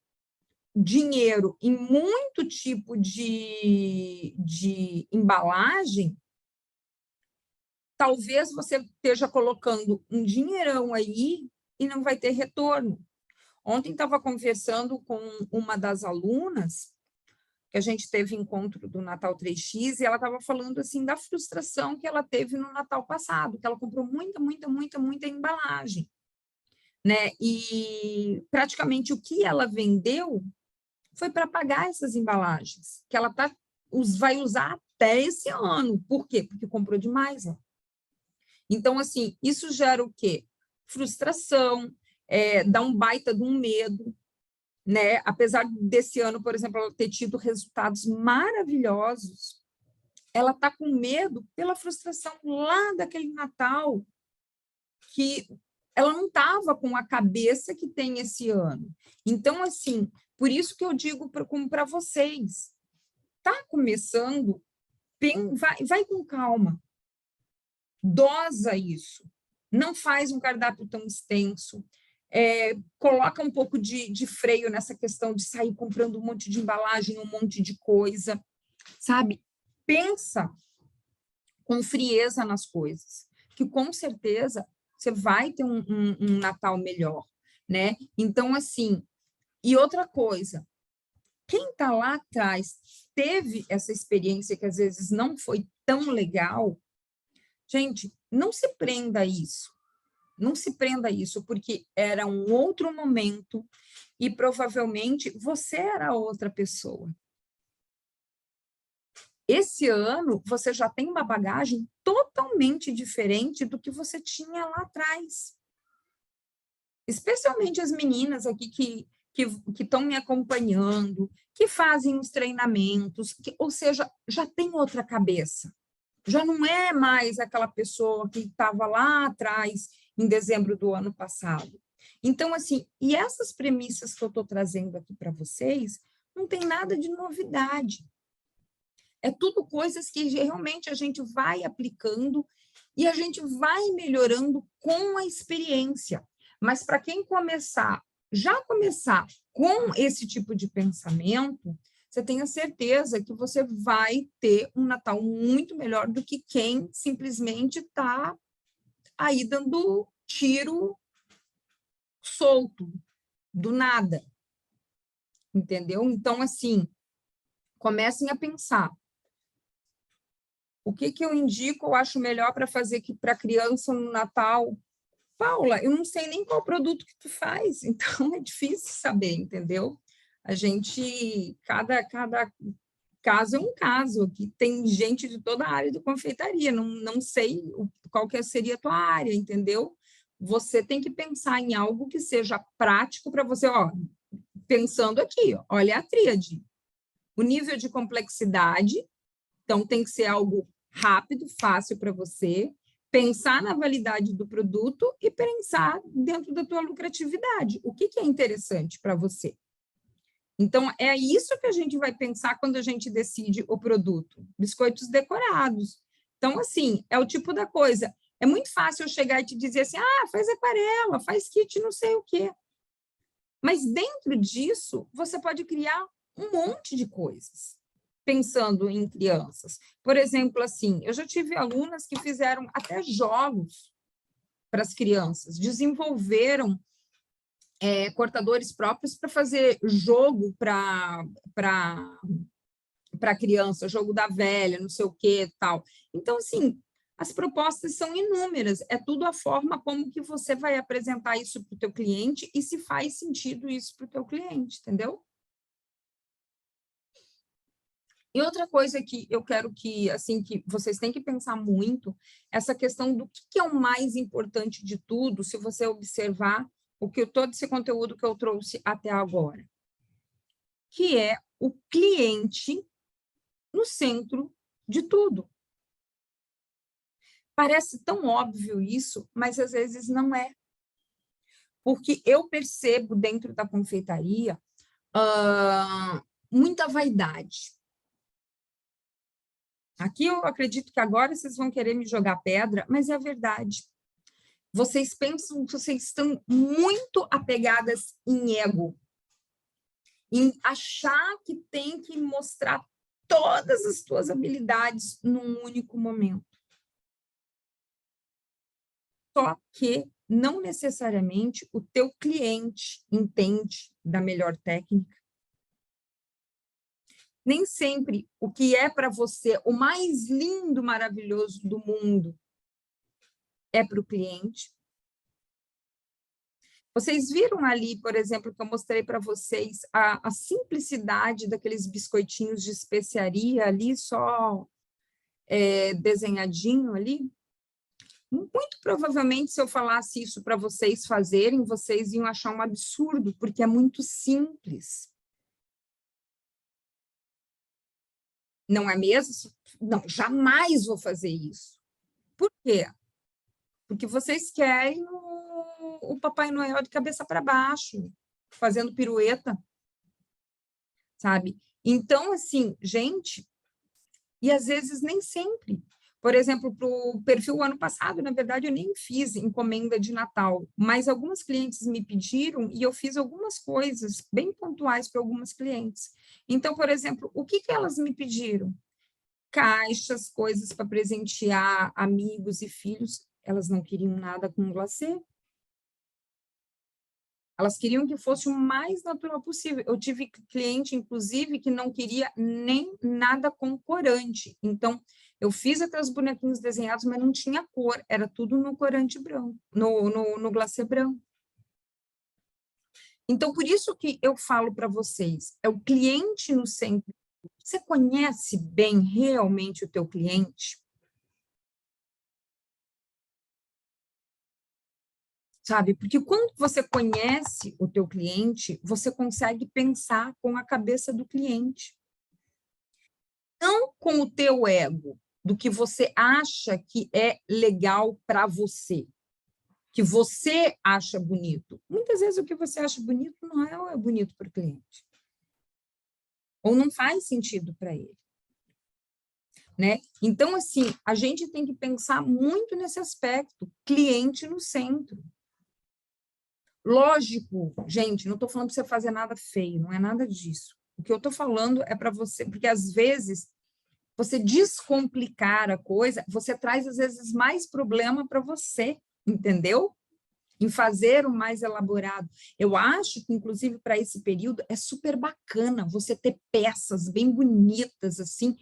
dinheiro em muito tipo de embalagem, talvez você esteja colocando um dinheirão aí e não vai ter retorno. Ontem estava conversando com uma das alunas, que a gente teve encontro do Natal 3X, e ela estava falando assim da frustração que ela teve no Natal passado, que ela comprou muita embalagem, né? E praticamente o que ela vendeu foi para pagar essas embalagens, que ela vai usar até esse ano. Por quê? Porque comprou demais. Né? Então, assim, isso gera o quê? Frustração, dá um baita de um medo, né? Apesar desse ano, por exemplo, ela ter tido resultados maravilhosos, ela está com medo pela frustração lá daquele Natal, que ela não estava com a cabeça que tem esse ano. Então, assim, por isso que eu digo para vocês, está começando, vai com calma, dosa isso, não faz um cardápio tão extenso, coloca um pouco de freio nessa questão de sair comprando um monte de embalagem, um monte de coisa, sabe? Pensa com frieza nas coisas, que com certeza você vai ter um Natal melhor, né? Então, assim, e outra coisa, quem está lá atrás teve essa experiência que às vezes não foi tão legal, gente, não se prenda a isso. Não se prenda a isso, porque era um outro momento e provavelmente você era outra pessoa. Esse ano, você já tem uma bagagem totalmente diferente do que você tinha lá atrás. Especialmente as meninas aqui que estão me acompanhando, que fazem os treinamentos, ou seja, já tem outra cabeça. Já não é mais aquela pessoa que estava lá atrás, em dezembro do ano passado. Então, assim, e essas premissas que eu estou trazendo aqui para vocês, não não tem nada de novidade. É tudo coisas que realmente a gente vai aplicando e a gente vai melhorando com a experiência. Mas para quem já começar com esse tipo de pensamento, você tenha certeza que você vai ter um Natal muito melhor do que quem simplesmente está aí dando tiro solto, do nada. Entendeu? Então, assim, comecem a pensar. O que eu indico, eu acho melhor para fazer para a criança no Natal? Paula, eu não sei nem qual produto que tu faz, então é difícil saber, entendeu? A gente, cada caso é um caso, aqui tem gente de toda a área de confeitaria, não sei qual que seria a tua área, entendeu? Você tem que pensar em algo que seja prático para você, ó, pensando aqui, olha a tríade, o nível de complexidade, então tem que ser algo rápido, fácil para você, pensar na validade do produto e pensar dentro da tua lucratividade. O que é interessante para você? Então, é isso que a gente vai pensar quando a gente decide o produto. Biscoitos decorados. Então, assim, é o tipo da coisa. É muito fácil eu chegar e te dizer assim, faz aquarela, faz kit não sei o quê. Mas dentro disso, você pode criar um monte de coisas, pensando em crianças. Por exemplo, assim, eu já tive alunas que fizeram até jogos para as crianças, desenvolveram cortadores próprios para fazer jogo para criança, jogo da velha, não sei o que, tal. Então, assim, as propostas são inúmeras, é tudo a forma como que você vai apresentar isso para o teu cliente e se faz sentido isso para o teu cliente, entendeu? E outra coisa que eu quero que, assim, que vocês têm que pensar muito, essa questão do que é o mais importante de tudo, se você observar todo esse conteúdo que eu trouxe até agora, que é o cliente no centro de tudo. Parece tão óbvio isso, mas às vezes não é. Porque eu percebo dentro da confeitaria muita vaidade. Aqui eu acredito que agora vocês vão querer me jogar pedra, mas é a verdade. Vocês pensam que vocês estão muito apegadas em ego, em achar que tem que mostrar todas as suas habilidades num único momento. Só que não necessariamente o teu cliente entende da melhor técnica. Nem sempre o que é para você o mais lindo, maravilhoso do mundo é para o cliente. Vocês viram ali, por exemplo, que eu mostrei para vocês a simplicidade daqueles biscoitinhos de especiaria ali, só desenhadinho ali? Muito provavelmente, se eu falasse isso para vocês fazerem, vocês iam achar um absurdo, porque é muito simples. Não é mesmo? Não, jamais vou fazer isso. Por quê? Porque vocês querem o Papai Noel de cabeça para baixo, fazendo pirueta, sabe? Então, assim, gente, e às vezes nem sempre. Por exemplo, para o perfil ano passado, na verdade, eu nem fiz encomenda de Natal, mas algumas clientes me pediram e eu fiz algumas coisas bem pontuais para algumas clientes. Então, por exemplo, o que elas me pediram? Caixas, coisas para presentear amigos e filhos. Elas não queriam nada com glacê. Elas queriam que fosse o mais natural possível. Eu tive cliente, inclusive, que não queria nem nada com corante. Então, eu fiz aqueles bonequinhos desenhados, mas não tinha cor. Era tudo no corante branco, no glacê branco. Então, por isso que eu falo para vocês, é o cliente no centro. Você conhece bem realmente o teu cliente? Sabe? Porque quando você conhece o teu cliente, você consegue pensar com a cabeça do cliente. Não com o teu ego, do que você acha que é legal para você, que você acha bonito. Muitas vezes o que você acha bonito não é bonito para o cliente. ou não faz sentido para ele. Né? Então, assim, a gente tem que pensar muito nesse aspecto, cliente no centro. Lógico, gente, não estou falando para você fazer nada feio, não é nada disso. O que eu estou falando é para você, porque às vezes você descomplicar a coisa, você traz às vezes mais problema para você, entendeu? Em fazer o mais elaborado. Eu acho que, inclusive, para esse período, é super bacana você ter peças bem bonitas, assim,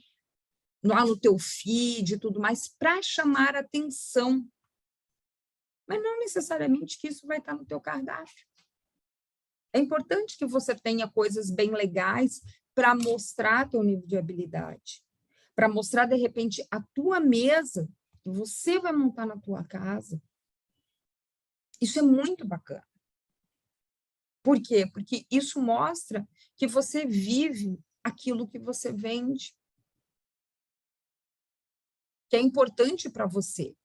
lá no teu feed e tudo mais, para chamar atenção. Mas não necessariamente que isso vai estar no teu cardápio. É importante que você tenha coisas bem legais para mostrar teu nível de habilidade, para mostrar, de repente, a tua mesa que você vai montar na tua casa. Isso é muito bacana. Por quê? Porque isso mostra que você vive aquilo que você vende, que é importante para você.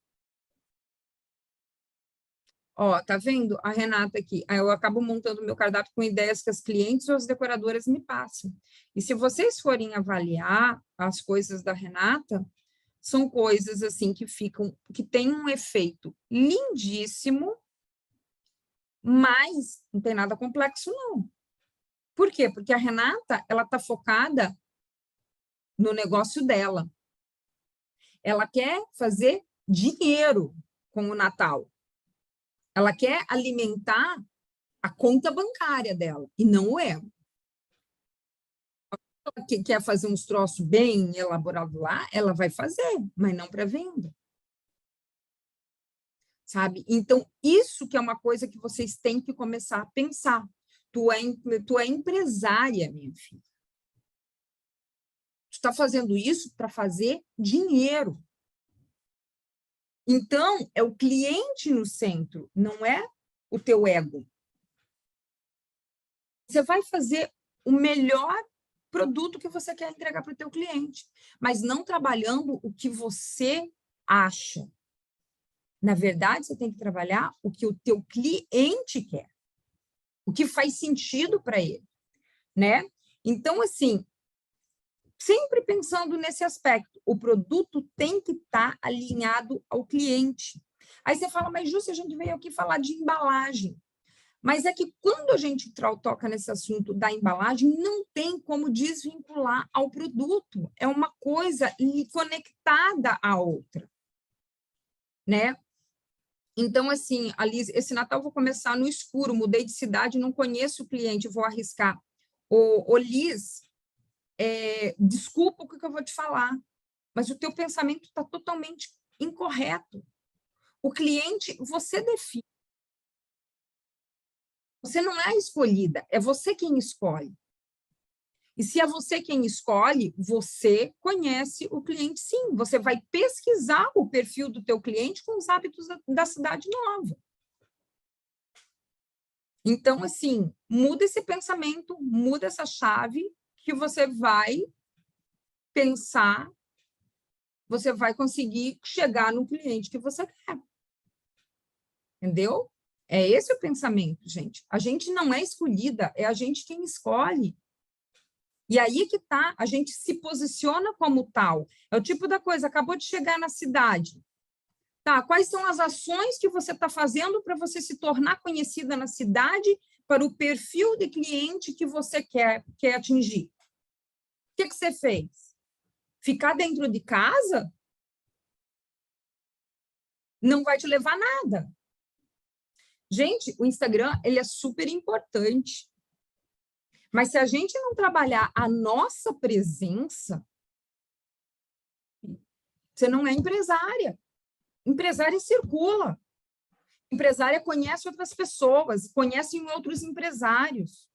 Ó, tá vendo? A Renata aqui. Aí eu acabo montando meu cardápio com ideias que as clientes ou as decoradoras me passam. E se vocês forem avaliar as coisas da Renata, são coisas assim que ficam, que tem um efeito lindíssimo, mas não tem nada complexo, não. Por quê? Porque a Renata, ela tá focada no negócio dela. Ela quer fazer dinheiro com o Natal. Ela quer alimentar a conta bancária dela, e não o ego. Ela quer fazer uns troços bem elaborados lá, ela vai fazer, mas não para venda. Sabe? Então, isso que é uma coisa que vocês têm que começar a pensar. Tu é empresária, minha filha. Tu está fazendo isso para fazer dinheiro. Então, é o cliente no centro, não é o teu ego. Você vai fazer o melhor produto que você quer entregar para o teu cliente, mas não trabalhando o que você acha. Na verdade, você tem que trabalhar o que o teu cliente quer, o que faz sentido para ele, né? Então, assim, sempre pensando nesse aspecto, o produto tem que estar alinhado ao cliente. Aí você fala, mas Ju, a gente veio aqui falar de embalagem. Mas é que quando a gente toca nesse assunto da embalagem, não tem como desvincular ao produto. É uma coisa conectada à outra, né? Então, assim, a Liz, esse Natal eu vou começar no escuro, mudei de cidade, não conheço o cliente, vou arriscar. Ô Liz, desculpa o que eu vou te falar, mas o teu pensamento está totalmente incorreto. O cliente, você define. Você não é escolhida, é você quem escolhe. E se é você quem escolhe, você conhece o cliente, sim. Você vai pesquisar o perfil do teu cliente com os hábitos da cidade nova. Então, assim, muda esse pensamento, muda essa chave, que você vai pensar, você vai conseguir chegar no cliente que você quer. Entendeu? É esse o pensamento, gente. A gente não é escolhida, é a gente quem escolhe. E aí que tá, a gente se posiciona como tal. É o tipo da coisa, acabou de chegar na cidade. Tá, quais são as ações que você está fazendo para você se tornar conhecida na cidade para o perfil de cliente que você quer atingir? O que você fez? Ficar dentro de casa não vai te levar a nada. Gente, o Instagram, ele é super importante. Mas se a gente não trabalhar a nossa presença, você não é empresária. Empresária circula. Empresária conhece outras pessoas, conhece outros empresários.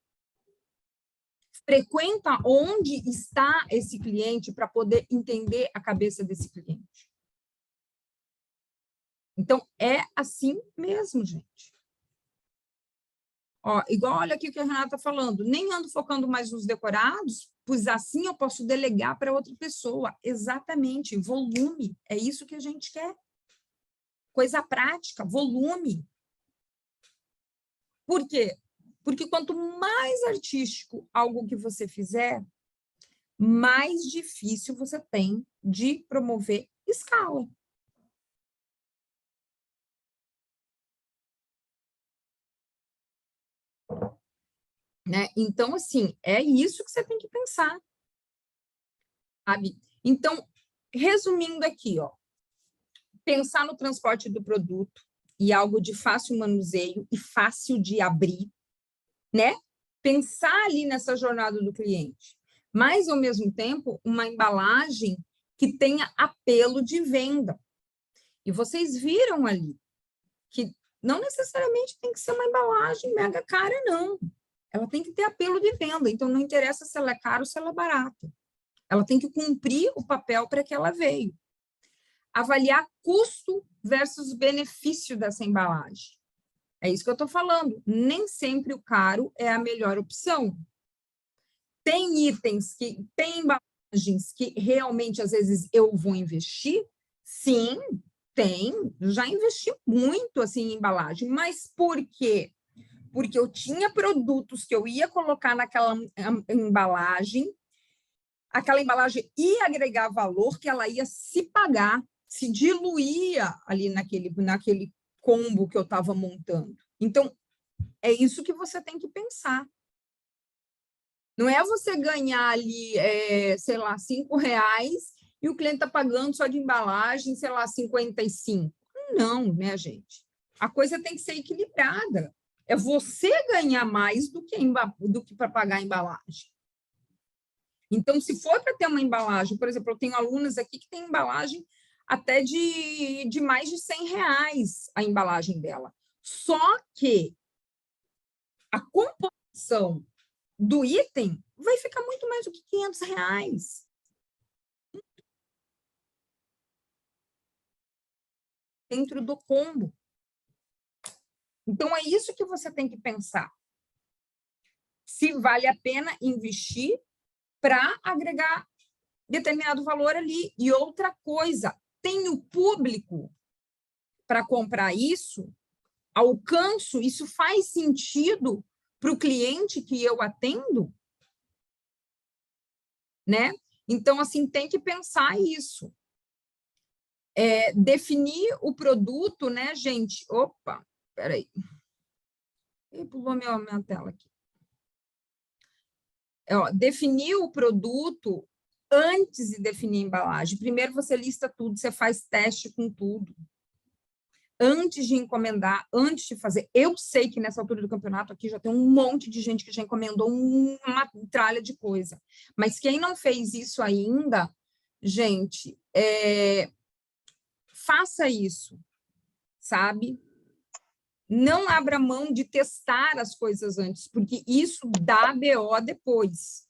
Frequenta onde está esse cliente para poder entender a cabeça desse cliente. Então, é assim mesmo, gente. Ó, igual, olha aqui o que a Renata está falando, nem ando focando mais nos decorados, pois assim eu posso delegar para outra pessoa. Exatamente, volume, é isso que a gente quer. Coisa prática, volume. Por quê? Porque quanto mais artístico algo que você fizer, mais difícil você tem de promover escala. Né? Então, assim, é isso que você tem que pensar. Sabe? Então, resumindo aqui, ó, pensar no transporte do produto e algo de fácil manuseio e fácil de abrir, né? Pensar ali nessa jornada do cliente, mas, ao mesmo tempo, uma embalagem que tenha apelo de venda. E vocês viram ali que não necessariamente tem que ser uma embalagem mega cara, não. Ela tem que ter apelo de venda, então não interessa se ela é cara ou se ela é barata. Ela tem que cumprir o papel para que ela veio. Avaliar custo versus benefício dessa embalagem. É isso que eu estou falando. Nem sempre o caro é a melhor opção. Tem itens que, tem embalagens que realmente, às vezes, eu vou investir? Sim, tem. Já investi muito, assim, em embalagem. Mas por quê? Porque eu tinha produtos que eu ia colocar naquela embalagem, aquela embalagem ia agregar valor, que ela ia se pagar, se diluía ali naquele combo que eu estava montando. Então, é isso que você tem que pensar. Não é você ganhar ali, sei lá, R$5 e o cliente está pagando só de embalagem, sei lá, 55. Não, né, gente? A coisa tem que ser equilibrada. É você ganhar mais do que para pagar a embalagem. Então, se for para ter uma embalagem, por exemplo, eu tenho alunas aqui que têm embalagem até de mais de R$100 a embalagem dela. Só que a composição do item vai ficar muito mais do que R$500 dentro do combo. Então, é isso que você tem que pensar. Se vale a pena investir para agregar determinado valor ali. E outra coisa, tem o público para comprar isso? Alcanço? Isso faz sentido para o cliente que eu atendo? Né? Então, assim, tem que pensar isso. Definir o produto, né, gente? Opa, peraí. Pulou minha tela aqui. Definir o produto antes de definir a embalagem. Primeiro você lista tudo, você faz teste com tudo. Antes de encomendar, antes de fazer. Eu sei que nessa altura do campeonato aqui já tem um monte de gente que já encomendou uma tralha de coisa. Mas quem não fez isso ainda, gente, faça isso, sabe? Não abra mão de testar as coisas antes, porque isso dá BO depois,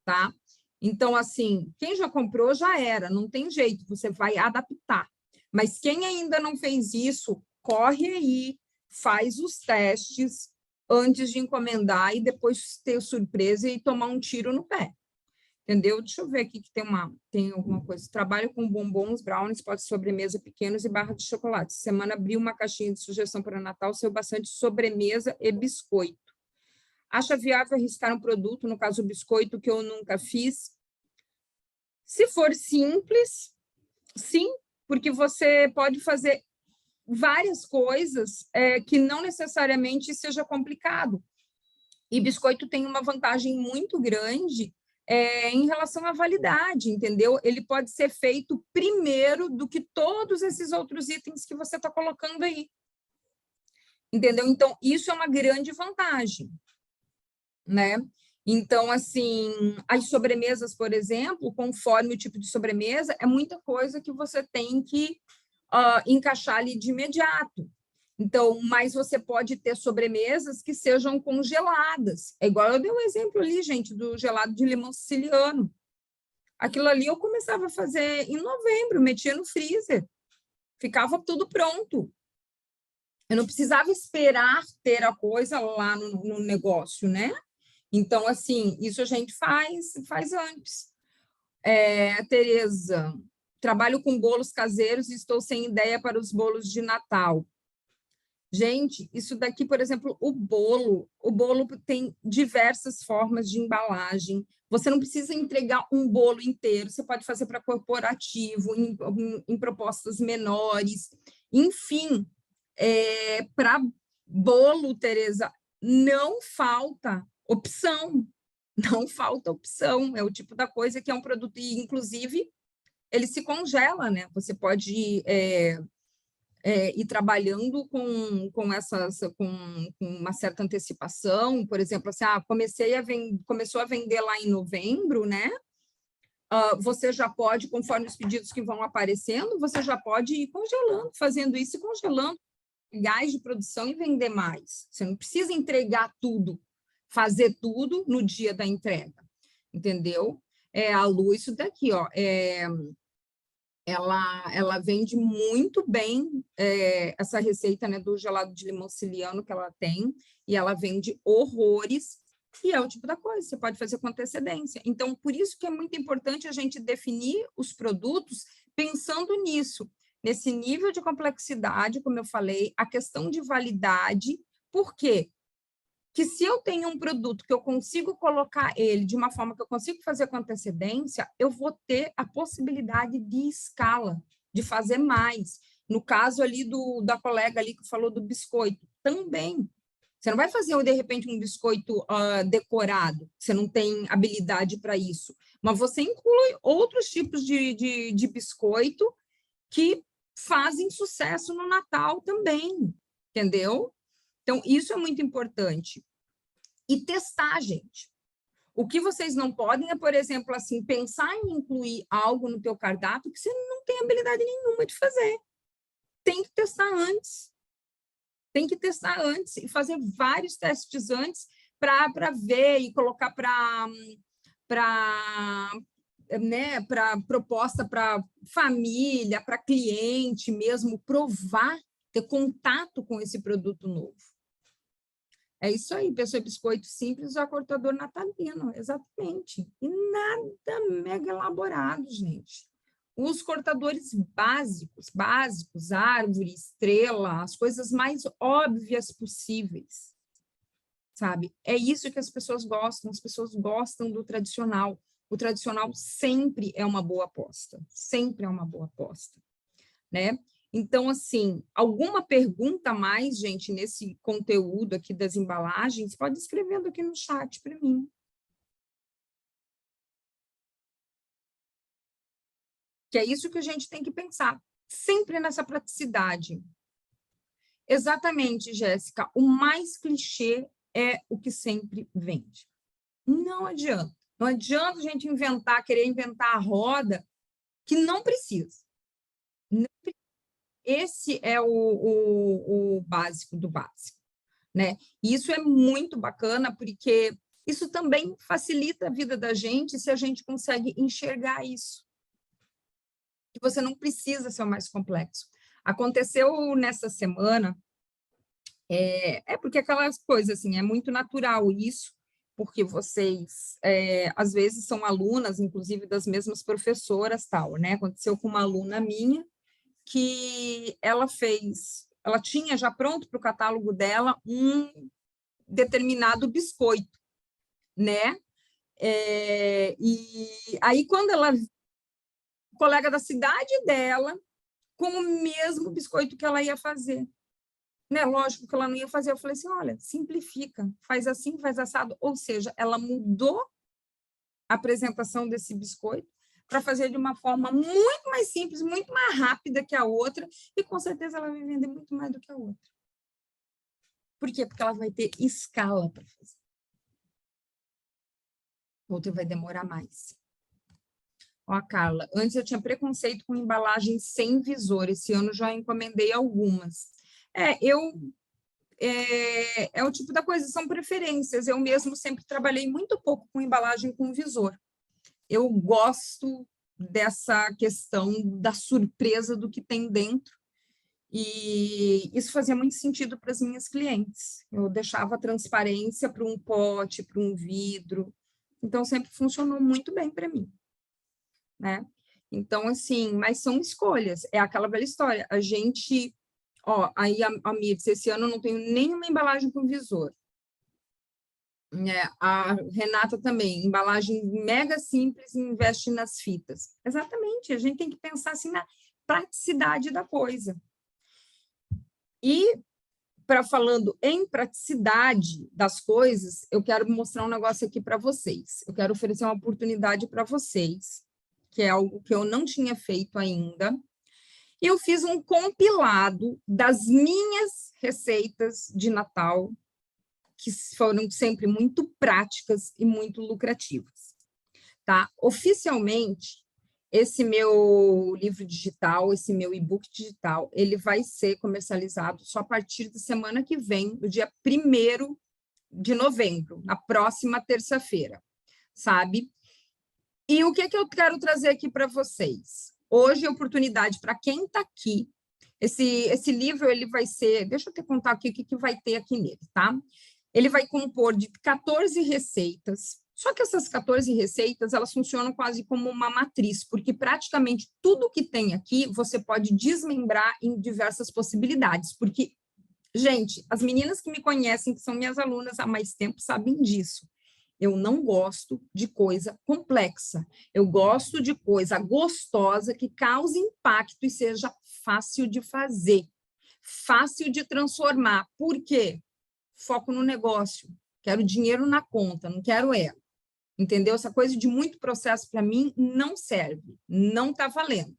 tá? Então, assim, quem já comprou já era, não tem jeito, você vai adaptar. Mas quem ainda não fez isso, corre aí, faz os testes antes de encomendar e depois ter surpresa e tomar um tiro no pé. Entendeu? Deixa eu ver aqui que tem alguma coisa. Trabalho com bombons, brownies, potes de sobremesa pequenos e barra de chocolate. Semana abriu uma caixinha de sugestão para Natal, saiu bastante sobremesa e biscoito. Acha viável arriscar um produto, no caso o biscoito, que eu nunca fiz? Se for simples, sim, porque você pode fazer várias coisas que não necessariamente seja complicado. E biscoito tem uma vantagem muito grande em relação à validade, entendeu? Ele pode ser feito primeiro do que todos esses outros itens que você está colocando aí. Entendeu? Então, isso é uma grande vantagem, né? Então, assim, as sobremesas, por exemplo, conforme o tipo de sobremesa, é muita coisa que você tem que encaixar ali de imediato. Então, mas você pode ter sobremesas que sejam congeladas. É igual eu dei um exemplo ali, gente, do gelado de limão siciliano. Aquilo ali eu começava a fazer em novembro, metia no freezer. Ficava tudo pronto. Eu não precisava esperar ter a coisa lá no negócio, né? Então, assim, isso a gente faz antes. Tereza, trabalho com bolos caseiros e estou sem ideia para os bolos de Natal. Gente, isso daqui, por exemplo, o bolo tem diversas formas de embalagem. Você não precisa entregar um bolo inteiro, você pode fazer para corporativo, em propostas menores. Enfim, para bolo, Tereza, não falta opção. Não falta opção. É o tipo da coisa que é um produto, e, inclusive, ele se congela, né? Você pode ir trabalhando com uma certa antecipação, por exemplo, assim, começou a vender lá em novembro, né? Você já pode, conforme os pedidos que vão aparecendo, você já pode ir congelando, fazendo isso e congelando gás de produção e vender mais. Você não precisa entregar tudo, fazer tudo no dia da entrega, entendeu? A Lu, isso daqui, ó, ela vende muito bem essa receita, né, do gelado de limão siciliano que ela tem, e ela vende horrores, e é o tipo da coisa, você pode fazer com antecedência. Então, por isso que é muito importante a gente definir os produtos pensando nisso, nesse nível de complexidade, como eu falei, a questão de validade. Por quê? Que se eu tenho um produto que eu consigo colocar ele de uma forma que eu consigo fazer com antecedência, eu vou ter a possibilidade de escala, de fazer mais. No caso ali da colega ali que falou do biscoito, também. Você não vai fazer, de repente, um biscoito decorado, você não tem habilidade para isso, mas você inclui outros tipos de biscoito que fazem sucesso no Natal também, entendeu? Então, isso é muito importante. E testar, gente. O que vocês não podem é, por exemplo, assim, pensar em incluir algo no teu cardápio que você não tem habilidade nenhuma de fazer. Tem que testar antes. Tem que testar antes e fazer vários testes antes para ver e colocar né, para proposta para família, para cliente mesmo, provar, ter contato com esse produto novo. É isso aí, pessoa biscoito simples, o cortador natalino, exatamente. E nada mega elaborado, gente. Os cortadores básicos, árvore, estrela, as coisas mais óbvias possíveis, sabe? É isso que as pessoas gostam do tradicional. O tradicional sempre é uma boa aposta, sempre é uma boa aposta, né? Então, assim, alguma pergunta a mais, gente, nesse conteúdo aqui das embalagens, pode escrevendo aqui no chat para mim. Que é isso que a gente tem que pensar, sempre nessa praticidade. Exatamente, Jéssica, o mais clichê é o que sempre vende. Não adianta. Não adianta a gente querer inventar a roda que não precisa. Esse é o básico do básico, né? E isso é muito bacana, porque isso também facilita a vida da gente se a gente consegue enxergar isso. Que você não precisa ser o mais complexo. Aconteceu nessa semana, porque aquelas coisas, assim, é muito natural isso, porque vocês, às vezes, são alunas, inclusive, das mesmas professoras, tal, né? Aconteceu com uma aluna minha, que ela tinha já pronto para o catálogo dela um determinado biscoito, né? E aí, quando ela, colega da cidade dela, com o mesmo biscoito que ela ia fazer, né? Lógico que ela não ia fazer, eu falei assim, olha, simplifica, faz assim, faz assado, ou seja, ela mudou a apresentação desse biscoito para fazer de uma forma muito mais simples, muito mais rápida que a outra, e com certeza ela vai vender muito mais do que a outra. Por quê? Porque ela vai ter escala para fazer. A outra vai demorar mais. Ó, Carla, antes eu tinha preconceito com embalagem sem visor, esse ano já encomendei algumas. É o tipo da coisa, são preferências. Eu mesmo sempre trabalhei muito pouco com embalagem com visor. Eu gosto dessa questão da surpresa do que tem dentro, e isso fazia muito sentido para as minhas clientes. Eu deixava transparência para um pote, para um vidro, então sempre funcionou muito bem para mim, né? Então, assim, mas são escolhas, é aquela velha história, a gente Ó, aí a Mirtz, esse ano eu não tenho nenhuma embalagem com visor. A Renata também, embalagem mega simples e investe nas fitas. Exatamente, a gente tem que pensar assim na praticidade da coisa. E, falando em praticidade das coisas, eu quero mostrar um negócio aqui para vocês. Eu quero oferecer uma oportunidade para vocês, que é algo que eu não tinha feito ainda. E eu fiz um compilado das minhas receitas de Natal, que foram sempre muito práticas e muito lucrativas. Tá? Oficialmente, esse meu livro digital, esse meu e-book digital, ele vai ser comercializado só a partir da semana que vem, no dia 1º de novembro, na próxima terça-feira, sabe? E o que eu quero trazer aqui para vocês? Hoje é oportunidade para quem está aqui. Esse livro, ele vai ser... Deixa eu te contar aqui o que vai ter aqui nele, tá? Ele vai compor de 14 receitas, só que essas 14 receitas, elas funcionam quase como uma matriz, porque praticamente tudo que tem aqui, você pode desmembrar em diversas possibilidades, porque, gente, as meninas que me conhecem, que são minhas alunas há mais tempo, sabem disso. Eu não gosto de coisa complexa, eu gosto de coisa gostosa, que cause impacto e seja fácil de fazer, fácil de transformar. Por quê? Foco no negócio, quero dinheiro na conta, não quero ela. Entendeu? Essa coisa de muito processo, para mim, não serve, não está valendo.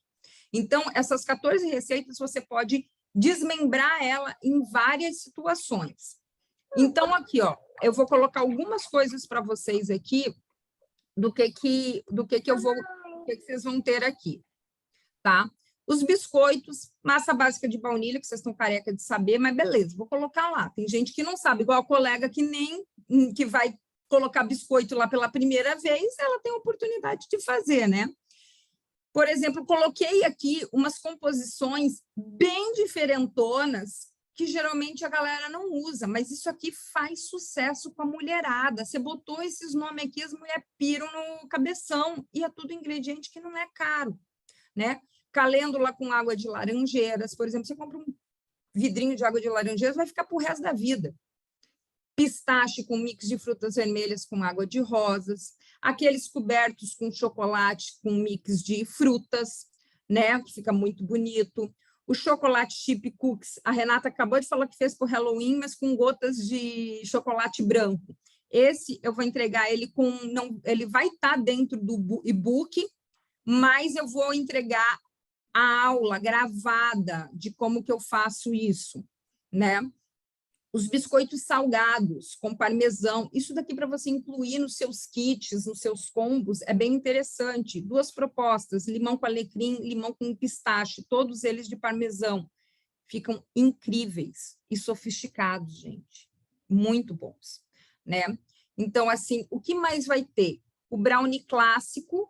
Então, essas 14 receitas, você pode desmembrar ela em várias situações. Então, aqui, ó, eu vou colocar algumas coisas para vocês aqui, do que vocês vão ter aqui, tá? Os biscoitos, massa básica de baunilha, que vocês estão careca de saber, mas beleza, vou colocar lá. Tem gente que não sabe, igual a colega que vai colocar biscoito lá pela primeira vez, ela tem a oportunidade de fazer, né? Por exemplo, coloquei aqui umas composições bem diferentonas, que geralmente a galera não usa, mas isso aqui faz sucesso com a mulherada. Você botou esses nomes aqui, as mulheres piram no cabeção, e é tudo ingrediente que não é caro, né? Calêndula com água de laranjeiras, por exemplo, você compra um vidrinho de água de laranjeiras, vai ficar para o resto da vida. Pistache com mix de frutas vermelhas com água de rosas, aqueles cobertos com chocolate com mix de frutas, né, que fica muito bonito. O chocolate chip cookies, a Renata acabou de falar que fez para o Halloween, mas com gotas de chocolate branco. Esse eu vou entregar ele com... Não, ele vai estar dentro do e-book, mas eu vou entregar a aula gravada de como que eu faço isso, né? Os biscoitos salgados com parmesão, isso daqui para você incluir nos seus kits, nos seus combos, é bem interessante. 2 propostas, limão com alecrim, limão com pistache, todos eles de parmesão. Ficam incríveis e sofisticados, gente. Muito bons, né? Então, assim, o que mais vai ter? O brownie clássico,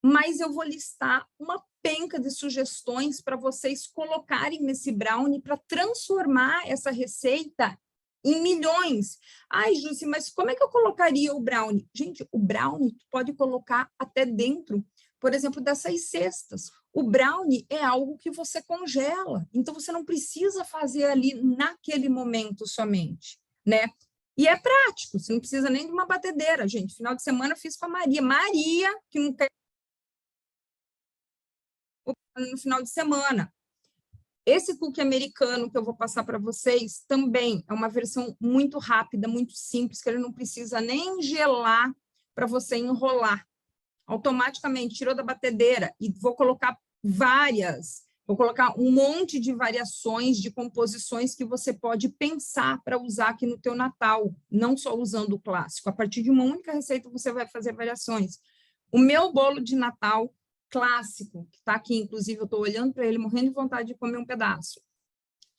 mas eu vou listar uma penca de sugestões para vocês colocarem nesse brownie para transformar essa receita em milhões. Ai, Jússi, mas como é que eu colocaria o brownie? Gente, o brownie tu pode colocar até dentro, por exemplo, dessas cestas. O brownie é algo que você congela, então você não precisa fazer ali naquele momento somente, né? E é prático, você não precisa nem de uma batedeira, gente. Final de semana eu fiz com a Maria. Maria, que não quer no final de semana. Esse cookie americano que eu vou passar para vocês também é uma versão muito rápida, muito simples, que ele não precisa nem gelar para você enrolar. Automaticamente tirou da batedeira e vou colocar vou colocar um monte de variações de composições que você pode pensar para usar aqui no teu Natal, não só usando o clássico. A partir de uma única receita você vai fazer variações. O meu bolo de Natal clássico, que está aqui, inclusive, eu estou olhando para ele, morrendo de vontade de comer um pedaço.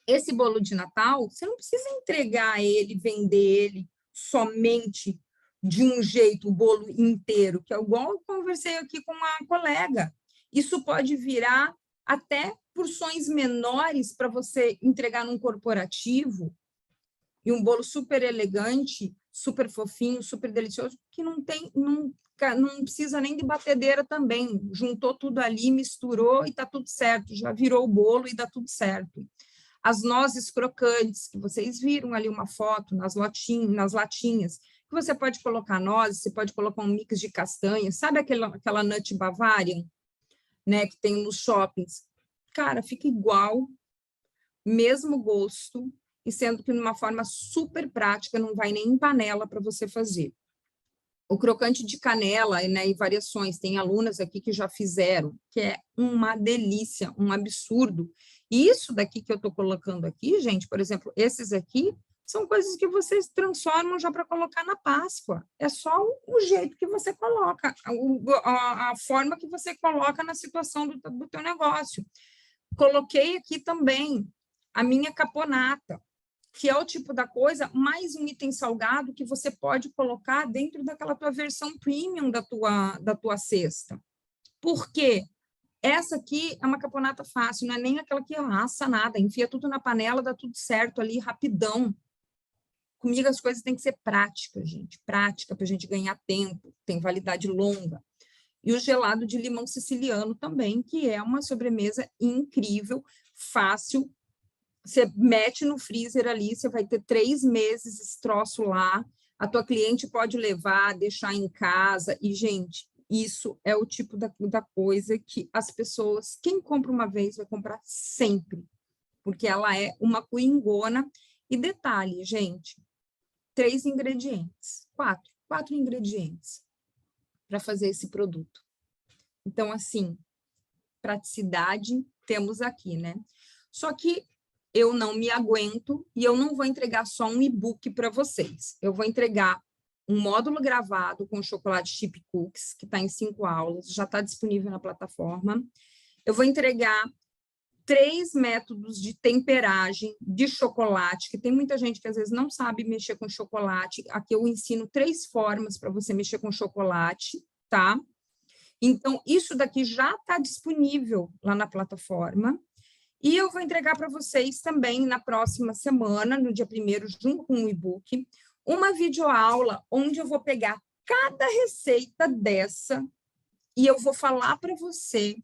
Esse bolo de Natal, você não precisa entregar ele, vender ele somente de um jeito, o bolo inteiro, que é igual eu conversei aqui com uma colega. Isso pode virar até porções menores para você entregar num corporativo, e um bolo super elegante, super fofinho, super delicioso, que não precisa nem de batedeira também. Juntou tudo ali, misturou e está tudo certo. Já virou o bolo e dá tudo certo. As nozes crocantes, que vocês viram ali uma foto nas latinhas, que você pode colocar nozes, você pode colocar um mix de castanhas, sabe aquela nut Bavarian, né, que tem nos shoppings? Cara, fica igual, mesmo gosto, e sendo que de uma forma super prática, não vai nem em panela para você fazer. O crocante de canela, né, e variações, tem alunas aqui que já fizeram, que é uma delícia, um absurdo. E isso daqui que eu estou colocando aqui, gente, por exemplo, esses aqui, são coisas que vocês transformam já para colocar na Páscoa. É só o jeito que você coloca, a forma que você coloca na situação do teu negócio. Coloquei aqui também a minha caponata, que é o tipo da coisa, mais um item salgado que você pode colocar dentro daquela tua versão premium da tua cesta. Por quê? Essa aqui é uma caponata fácil, não é nem aquela que assa nada, enfia tudo na panela, dá tudo certo ali, rapidão. Comigo as coisas têm que ser práticas, gente, prática para a gente ganhar tempo, tem validade longa. E o gelado de limão siciliano também, que é uma sobremesa incrível, fácil. Você mete no freezer ali, você vai ter 3 meses esse troço lá, a tua cliente pode levar, deixar em casa, e, gente, isso é o tipo da coisa que as pessoas, quem compra uma vez, vai comprar sempre, porque ela é uma coingona. E detalhe, gente, 3 ingredientes, 4 ingredientes para fazer esse produto. Então, assim, praticidade temos aqui, né? Só que eu não me aguento e eu não vou entregar só um e-book para vocês. Eu vou entregar um módulo gravado com chocolate chip cookies, que está em 5 aulas, já está disponível na plataforma. Eu vou entregar 3 métodos de temperagem de chocolate, que tem muita gente que às vezes não sabe mexer com chocolate. Aqui eu ensino 3 formas para você mexer com chocolate, tá? Então, isso daqui já está disponível lá na plataforma. E eu vou entregar para vocês também na próxima semana, no dia 1º, junto com o e-book, uma videoaula onde eu vou pegar cada receita dessa e eu vou falar para você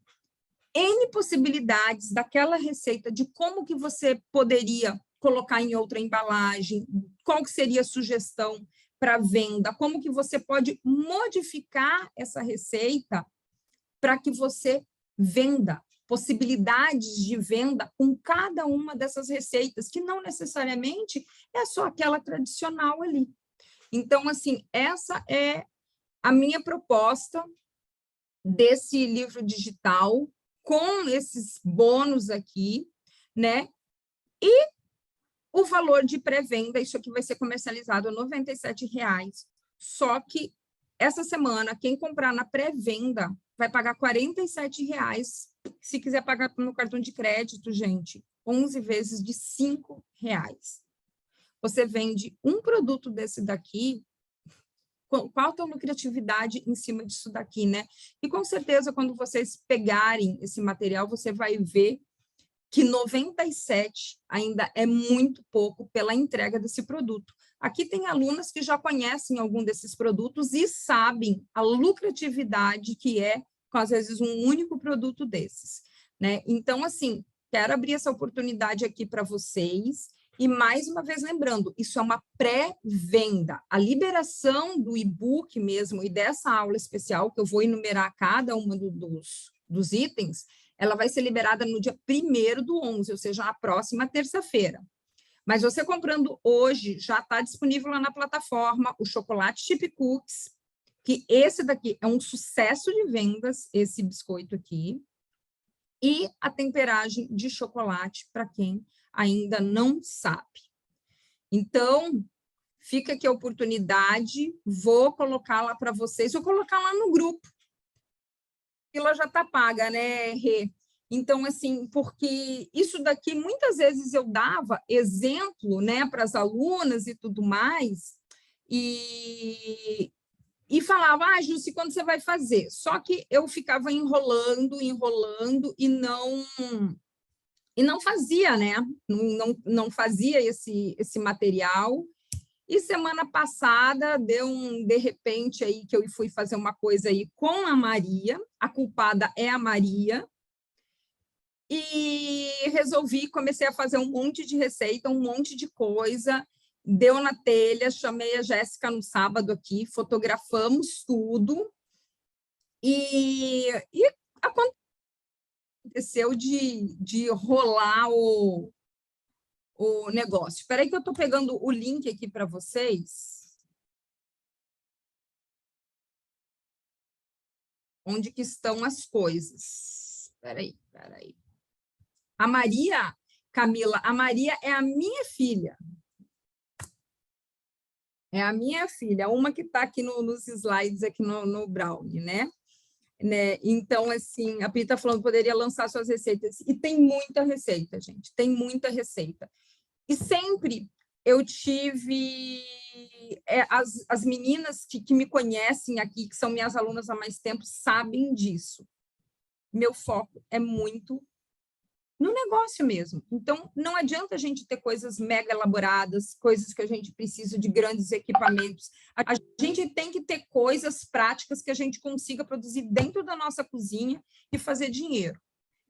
N possibilidades daquela receita, de como que você poderia colocar em outra embalagem, qual que seria a sugestão para venda, como que você pode modificar essa receita para que você venda, possibilidades de venda com cada uma dessas receitas, que não necessariamente é só aquela tradicional ali. Então, assim, essa é a minha proposta desse livro digital, com esses bônus aqui, né? E o valor de pré-venda, isso aqui vai ser comercializado a R$ 97,00. Só que essa semana, quem comprar na pré-venda vai pagar R$ 47,00. Se quiser pagar no cartão de crédito, gente, 11 vezes de R$ 5,00. Você vende um produto desse daqui, qual a tua lucratividade em cima disso daqui, né? E com certeza, quando vocês pegarem esse material, você vai ver que 97 ainda é muito pouco pela entrega desse produto. Aqui tem alunas que já conhecem algum desses produtos e sabem a lucratividade que é com, às vezes, um único produto desses, né? Então, assim, quero abrir essa oportunidade aqui para vocês. E, mais uma vez, lembrando, isso é uma pré-venda. A liberação do e-book mesmo e dessa aula especial, que eu vou enumerar cada uma dos itens, ela vai ser liberada no dia 1º/11, ou seja, na próxima terça-feira. Mas você comprando hoje, já está disponível lá na plataforma o chocolate chip cookies, que esse daqui é um sucesso de vendas, esse biscoito aqui, e a temperagem de chocolate, para quem ainda não sabe. Então, fica aqui a oportunidade, vou colocar lá para vocês, vou colocar lá no grupo. Ela já está paga, né, Rê? Então, assim, porque isso daqui, muitas vezes eu dava exemplo, né, para as alunas e tudo mais, e falava, Jússi, quando você vai fazer? Só que eu ficava enrolando e não fazia, né? Não fazia esse material. E semana passada deu de repente aí que eu fui fazer uma coisa aí com a Maria, a culpada é a Maria, e resolvi, comecei a fazer um monte de receita, um monte de coisa, deu na telha, chamei a Jéssica no sábado aqui, fotografamos tudo, e aconteceu de rolar o negócio. Espera aí que eu estou pegando o link aqui para vocês. Onde que estão as coisas? Espera aí. A Maria, Camila, a Maria é a minha filha. É a minha filha, uma que está aqui nos slides, aqui no Brownie, né? Então, assim, a Pri está falando que poderia lançar suas receitas. E tem muita receita, gente, tem muita receita. E sempre eu tive... as meninas que me conhecem aqui, que são minhas alunas há mais tempo, sabem disso. Meu foco é muito no negócio mesmo. Então, não adianta a gente ter coisas mega elaboradas, coisas que a gente precisa de grandes equipamentos. A gente tem que ter coisas práticas que a gente consiga produzir dentro da nossa cozinha e fazer dinheiro.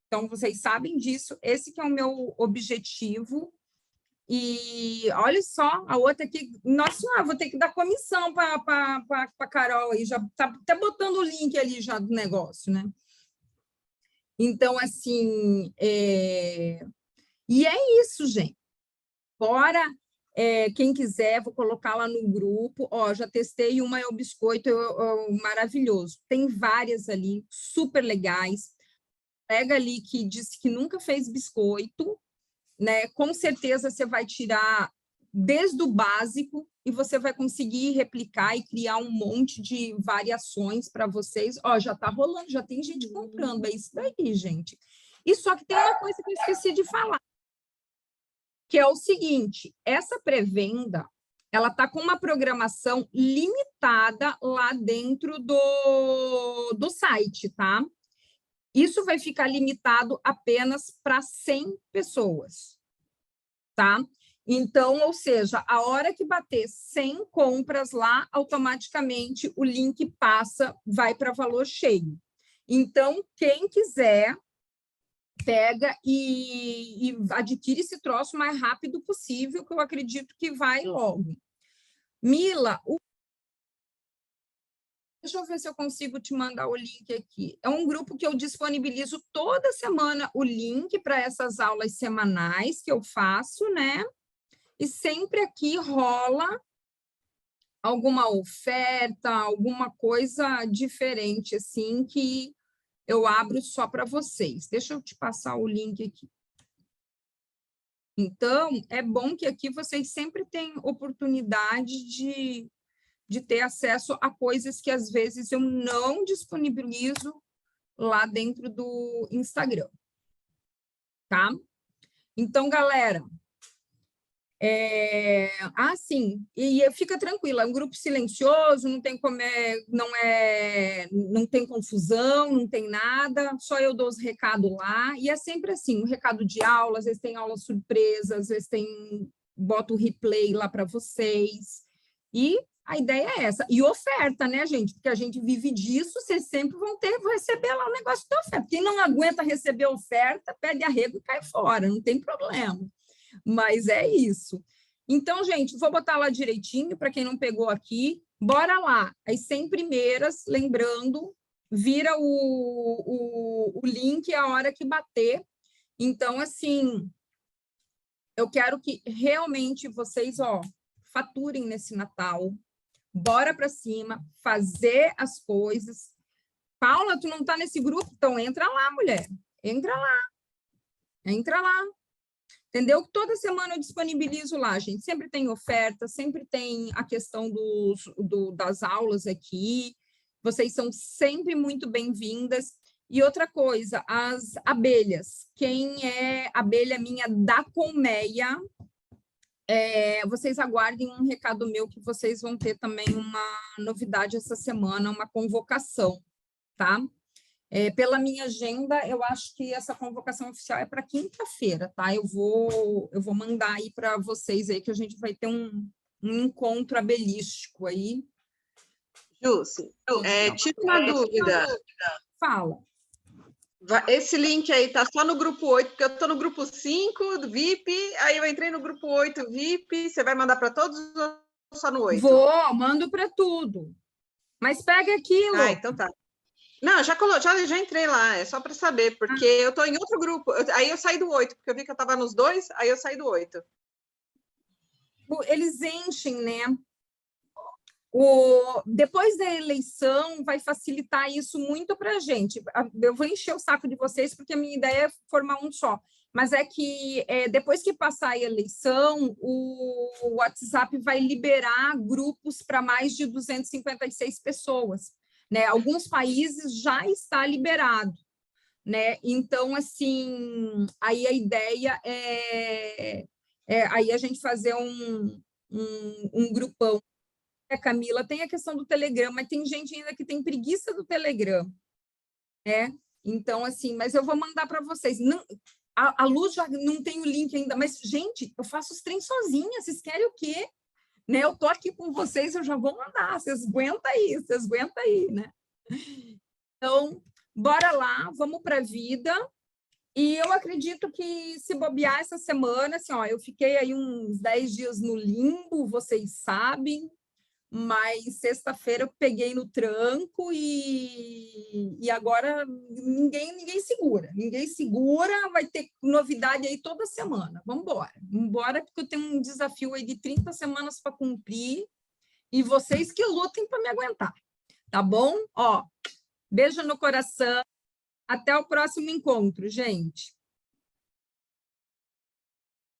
Então, vocês sabem disso, esse que é o meu objetivo. E olha só, a outra aqui, nossa senhora, vou ter que dar comissão para a Carol aí, já está até botando o link ali já do negócio, né? Então, assim, e é isso, gente. Bora, quem quiser, vou colocar lá no grupo. Ó, já testei uma, é o biscoito maravilhoso. Tem várias ali, super legais. Pega ali que disse que nunca fez biscoito, né? Com certeza você vai tirar desde o básico e você vai conseguir replicar e criar um monte de variações para vocês. Ó, já está rolando, já tem gente comprando, é isso daí, gente. E só que tem uma coisa que eu esqueci de falar, que é o seguinte, essa pré-venda, ela está com uma programação limitada lá dentro do site, tá? Isso vai ficar limitado apenas para 100 pessoas, tá? Então, ou seja, a hora que bater 100 compras lá, automaticamente o link passa, vai para valor cheio. Então, quem quiser, pega e adquire esse troço o mais rápido possível, que eu acredito que vai logo. Mila, deixa eu ver se eu consigo te mandar o link aqui. É um grupo que eu disponibilizo toda semana o link para essas aulas semanais que eu faço, né? E sempre aqui rola alguma oferta, alguma coisa diferente, assim, que eu abro só para vocês. Deixa eu te passar o link aqui. Então, é bom que aqui vocês sempre têm oportunidade de ter acesso a coisas que, às vezes, eu não disponibilizo lá dentro do Instagram, tá? Então, galera, sim, e fica tranquila, é um grupo silencioso, não tem não tem confusão, não tem nada, só eu dou os recados lá, e é sempre assim, um recado de aula, às vezes tem aula surpresa, às vezes boto o replay lá para vocês, e a ideia é essa, e oferta, né, gente, porque a gente vive disso, vocês sempre vão receber lá o negócio da oferta, quem não aguenta receber oferta, pede arrego e cai fora, não tem problema. Mas é isso. Então, gente, vou botar lá direitinho, para quem não pegou aqui. Bora lá, as 100 primeiras, lembrando, vira o link a hora que bater. Então, assim, eu quero que realmente vocês, ó, faturem nesse Natal. Bora para cima, fazer as coisas. Paula, tu não está nesse grupo? Então, entra lá, mulher. Entra lá. Entra lá. Entendeu? Toda semana eu disponibilizo lá, gente. Sempre tem oferta, sempre tem a questão das aulas aqui. Vocês são sempre muito bem-vindas. E outra coisa, as abelhas. Quem é abelha minha da colmeia, vocês aguardem um recado meu que vocês vão ter também uma novidade essa semana, uma convocação, tá? Pela minha agenda, eu acho que essa convocação oficial é para quinta-feira, tá? Eu vou mandar aí para vocês aí que a gente vai ter um encontro abelístico aí. Jússi, tira uma dúvida. Fala. Esse link aí tá só no grupo 8, porque eu tô no grupo 5 do VIP, aí eu entrei no grupo 8 VIP, você vai mandar para todos ou só no 8? Vou, mando para tudo. Mas pega aquilo. Ah, então tá. Não, já entrei lá, é só para saber, porque eu tô em outro grupo. Aí eu saí do 8, porque eu vi que eu tava nos 2, aí eu saí do 8. Eles enchem, né? Depois da eleição, vai facilitar isso muito para a gente. Eu vou encher o saco de vocês, porque a minha ideia é formar um só. Mas é que depois que passar a eleição, o WhatsApp vai liberar grupos para mais de 256 pessoas. Né? Alguns países já está liberado. Né? Então, assim, aí a ideia é aí a gente fazer um grupão. Camila, tem a questão do Telegram, mas tem gente ainda que tem preguiça do Telegram, né? Então, assim, mas eu vou mandar para vocês. Não, a Luz já não tem o link ainda, mas, gente, eu faço os trem sozinha, vocês querem o quê? Né? Eu tô aqui com vocês, eu já vou mandar, vocês aguentam aí, né? Então, bora lá, vamos para a vida. E eu acredito que se bobear essa semana, assim, ó, eu fiquei aí uns 10 dias no limbo, vocês sabem, mas sexta-feira eu peguei no tranco e agora ninguém segura, vai ter novidade aí toda semana. Vamos embora, porque eu tenho um desafio aí de 30 semanas para cumprir e vocês que lutem para me aguentar, tá bom? Ó, beijo no coração, até o próximo encontro, gente.